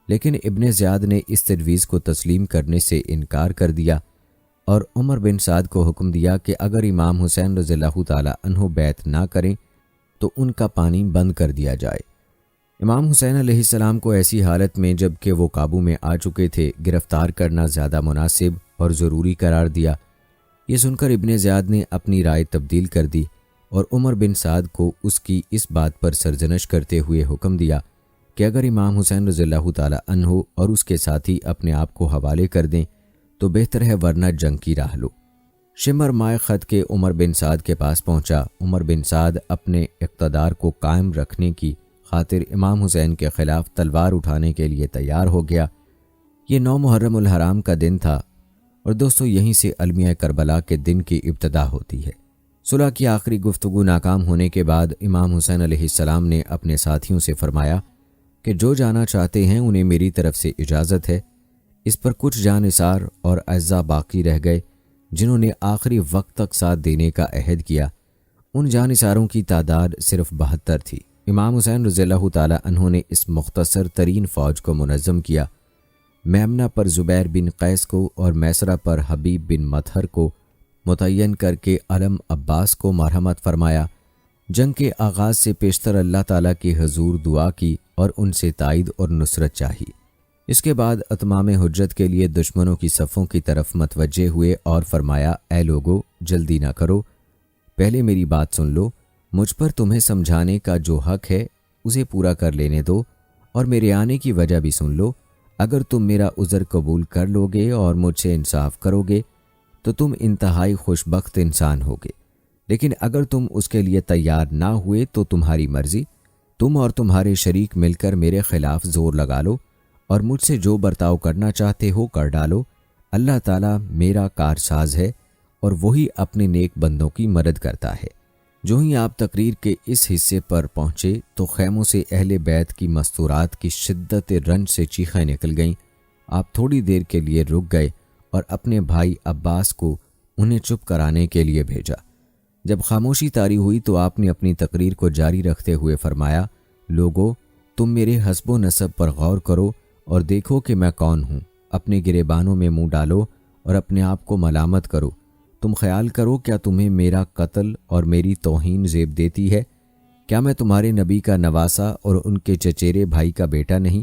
لیکن ابن زیاد نے اس تجویز کو تسلیم کرنے سے انکار کر دیا اور عمر بن سعد کو حکم دیا کہ اگر امام حسین رضی اللہ تعالی عنہ بیعت نہ کریں تو ان کا پانی بند کر دیا جائے۔ امام حسین علیہ السلام کو ایسی حالت میں جب کہ وہ قابو میں آ چکے تھے گرفتار کرنا زیادہ مناسب اور ضروری قرار دیا۔ یہ سن کر ابن زیاد نے اپنی رائے تبدیل کر دی اور عمر بن سعد کو اس کی اس بات پر سرزنش کرتے ہوئے حکم دیا کہ اگر امام حسین رضی اللہ تعالی عنہ اور اس کے ساتھی اپنے آپ کو حوالے کر دیں تو بہتر ہے، ورنہ جنگ کی راہ لو۔ شمر مائع خط کے عمر بن سعد کے پاس پہنچا۔ عمر بن سعد اپنے اقتدار کو قائم رکھنے کی خاطر امام حسین کے خلاف تلوار اٹھانے کے لیے تیار ہو گیا۔ یہ 9 محرم الحرام کا دن تھا اور دوستو یہیں سے المیہ کربلا کے دن کی ابتدا ہوتی ہے۔ صلح کی آخری گفتگو ناکام ہونے کے بعد امام حسین علیہ السلام نے اپنے ساتھیوں سے فرمایا کہ جو جانا چاہتے ہیں انہیں میری طرف سے اجازت ہے۔ اس پر کچھ جانثار اور اعزاء باقی رہ گئے جنہوں نے آخری وقت تک ساتھ دینے کا عہد کیا۔ ان جانثاروں کی تعداد صرف 72 تھی۔ امام حسین رضی اللہ تعالی عنہ نے اس مختصر ترین فوج کو منظم کیا۔ میمنہ پر زبیر بن قیس کو اور میسرہ پر حبیب بن مطہر کو متعین کر کے علم عباس کو مرحمت فرمایا۔ جنگ کے آغاز سے پیشتر اللہ تعالیٰ کے حضور دعا کی اور ان سے تائید اور نصرت چاہی۔ اس کے بعد اتمام حجت کے لیے دشمنوں کی صفوں کی طرف متوجہ ہوئے اور فرمایا، اے لوگو، جلدی نہ کرو، پہلے میری بات سن لو۔ مجھ پر تمہیں سمجھانے کا جو حق ہے اسے پورا کر لینے دو اور میرے آنے کی وجہ بھی سن لو۔ اگر تم میرا عذر قبول کر لو گے اور مجھ سے انصاف کرو گے تو تم انتہائی خوش بخت انسان ہوگے، لیکن اگر تم اس کے لیے تیار نہ ہوئے تو تمہاری مرضی، تم اور تمہارے شریک مل کر میرے خلاف زور لگا لو اور مجھ سے جو برتاؤ کرنا چاہتے ہو کر ڈالو۔ اللہ تعالیٰ میرا کارساز ہے اور وہی اپنے نیک بندوں کی مدد کرتا ہے۔ جو ہی آپ تقریر کے اس حصے پر پہنچے تو خیموں سے اہل بیت کی مستورات کی شدت رنج سے چیخیں نکل گئیں۔ آپ تھوڑی دیر کے لیے رک گئے اور اپنے بھائی عباس کو انہیں چپ کرانے کے لیے بھیجا۔ جب خاموشی طاری ہوئی تو آپ نے اپنی تقریر کو جاری رکھتے ہوئے فرمایا، لوگو، تم میرے حسب و نسب پر غور کرو اور دیکھو کہ میں کون ہوں۔ اپنے گریبانوں میں منہ ڈالو اور اپنے آپ کو ملامت کرو۔ تم خیال کرو، کیا تمہیں میرا قتل اور میری توہین زیب دیتی ہے؟ کیا میں تمہارے نبی کا نواسا اور ان کے چچیرے بھائی کا بیٹا نہیں،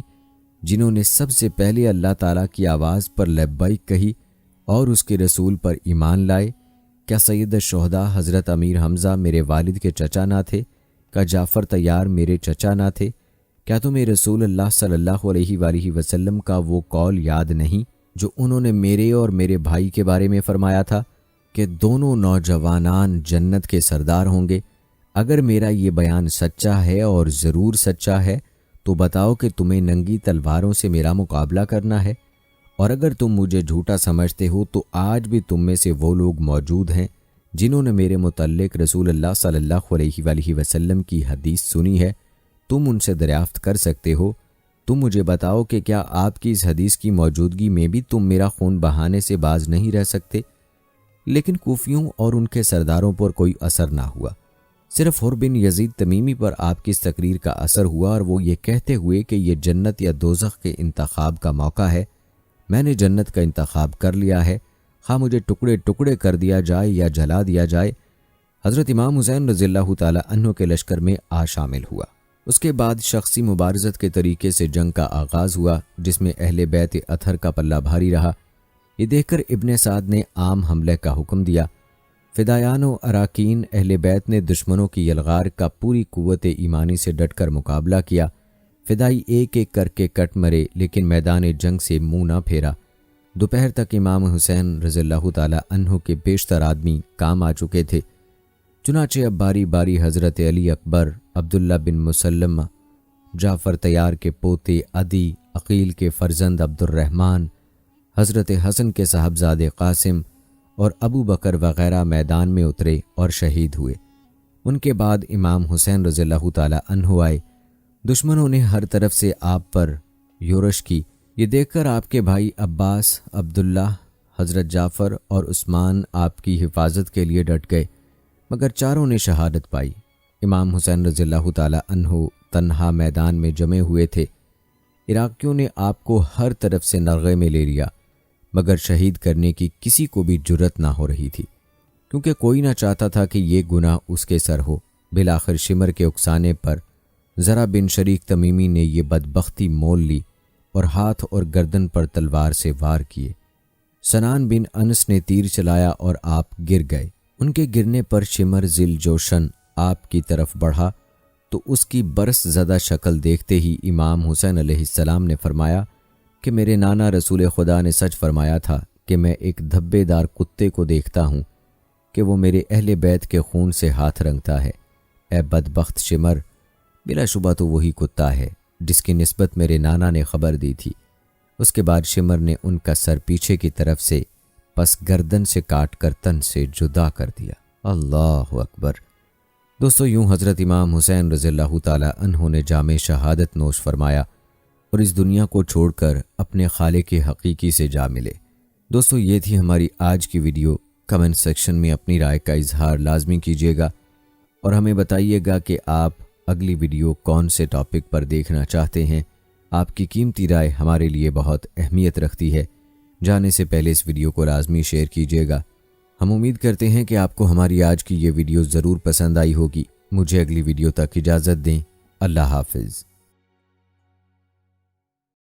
جنہوں نے سب سے پہلے اللہ تعالیٰ کی آواز پر لبیک کہی اور اس کے رسول پر ایمان لائے؟ کیا سید الشہداء حضرت امیر حمزہ میرے والد کے چچا نہ تھے؟ کیا جعفر طیار میرے چچا نہ تھے؟ کیا تمہیں رسول اللہ صلی اللہ علیہ وآلہ وسلم کا وہ قول یاد نہیں جو انہوں نے میرے اور میرے بھائی کے بارے میں فرمایا تھا کہ دونوں نوجوانان جنت کے سردار ہوں گے؟ اگر میرا یہ بیان سچا ہے اور ضرور سچا ہے تو بتاؤ کہ تمہیں ننگی تلواروں سے میرا مقابلہ کرنا ہے، اور اگر تم مجھے جھوٹا سمجھتے ہو تو آج بھی تم میں سے وہ لوگ موجود ہیں جنہوں نے میرے متعلق رسول اللہ صلی اللہ علیہ وآلہ وسلم کی حدیث سنی ہے، تم ان سے دریافت کر سکتے ہو۔ تم مجھے بتاؤ کہ کیا آپ کی اس حدیث کی موجودگی میں بھی تم میرا خون بہانے سے باز نہیں رہ سکتے؟ لیکن کوفیوں اور ان کے سرداروں پر کوئی اثر نہ ہوا، صرف حر بن یزید تمیمی پر آپ کی اس تقریر کا اثر ہوا، اور وہ یہ کہتے ہوئے کہ یہ جنت یا دوزخ کے انتخاب کا موقع ہے۔ میں نے جنت کا انتخاب کر لیا ہے، خواہ مجھے ٹکڑے ٹکڑے کر دیا جائے یا جلا دیا جائے۔ حضرت امام حسین رضی اللہ تعالی عنہ کے لشکر میں شامل ہوا۔ اس کے بعد شخصی مبارزت کے طریقے سے جنگ کا آغاز ہوا، جس میں اہل بیت اطہر کا پلہ بھاری رہا۔ یہ دیکھ کر ابن سعد نے عام حملے کا حکم دیا۔ فدایان و اراکین اہل بیت نے دشمنوں کی یلغار کا پوری قوت ایمانی سے ڈٹ کر مقابلہ کیا۔ فدائی ایک ایک کر کے کٹ مرے لیکن میدان جنگ سے منہ نہ پھیرا۔ دوپہر تک امام حسین رضی اللہ تعالی عنہ کے بیشتر آدمی کام آ چکے تھے۔ چنانچہ اب باری باری حضرت علی اکبر، عبداللہ بن مسلمہ، جعفر طیار کے پوتے عدی، عقیل کے فرزند عبد الرحمن، حضرت حسن کے صاحبزادے قاسم اور ابو بکر وغیرہ میدان میں اترے اور شہید ہوئے۔ ان کے بعد امام حسین رضی اللہ تعالی عنہ آئے۔ دشمنوں نے ہر طرف سے آپ پر یورش کی۔ یہ دیکھ کر آپ کے بھائی عباس، عبداللہ، حضرت جعفر اور عثمان آپ کی حفاظت کے لیے ڈٹ گئے، مگر چاروں نے شہادت پائی۔ امام حسین رضی اللہ تعالی عنہ تنہا میدان میں جمے ہوئے تھے۔ عراقیوں نے آپ کو ہر طرف سے نرغے میں لے لیا، مگر شہید کرنے کی کسی کو بھی جرت نہ ہو رہی تھی، کیونکہ کوئی نہ چاہتا تھا کہ یہ گناہ اس کے سر ہو۔ بالآخر شمر کے اکسانے پر ذرا بن شریک تمیمی نے یہ بدبختی مول لی اور ہاتھ اور گردن پر تلوار سے وار کیے۔ سنان بن انس نے تیر چلایا اور آپ گر گئے۔ ان کے گرنے پر شمر ذل جوشن آپ کی طرف بڑھا تو اس کی برس زدہ شکل دیکھتے ہی امام حسین علیہ السلام نے فرمایا کہ میرے نانا رسول خدا نے سچ فرمایا تھا کہ میں ایک دھبے دار کتے کو دیکھتا ہوں کہ وہ میرے اہل بیت کے خون سے ہاتھ رنگتا ہے۔ اے بدبخت شمر، بلا شبہ تو وہی کتا ہے جس کی نسبت میرے نانا نے خبر دی تھی۔ اس کے بعد شمر نے ان کا سر پیچھے کی طرف سے پس گردن سے کاٹ کر تن سے جدا کر دیا۔ اللہ اکبر۔ دوستو، یوں حضرت امام حسین رضی اللہ تعالی عنہ نے جام شہادت نوش فرمایا اور اس دنیا کو چھوڑ کر اپنے خالق حقیقی سے جا ملے۔ دوستو، یہ تھی ہماری آج کی ویڈیو۔ کمنٹ سیکشن میں اپنی رائے کا اظہار لازمی کیجیے گا اور ہمیں بتائیے گا کہ آپ اگلی ویڈیو کون سے ٹاپک پر دیکھنا چاہتے ہیں۔ آپ کی قیمتی رائے ہمارے لیے بہت اہمیت رکھتی ہے۔ جانے سے پہلے اس ویڈیو کو لازمی شیئر کیجیے گا۔ ہم امید کرتے ہیں کہ آپ کو ہماری آج کی یہ ویڈیو ضرور پسند آئی ہوگی۔ مجھے اگلی ویڈیو تک اجازت دیں۔ اللہ حافظ۔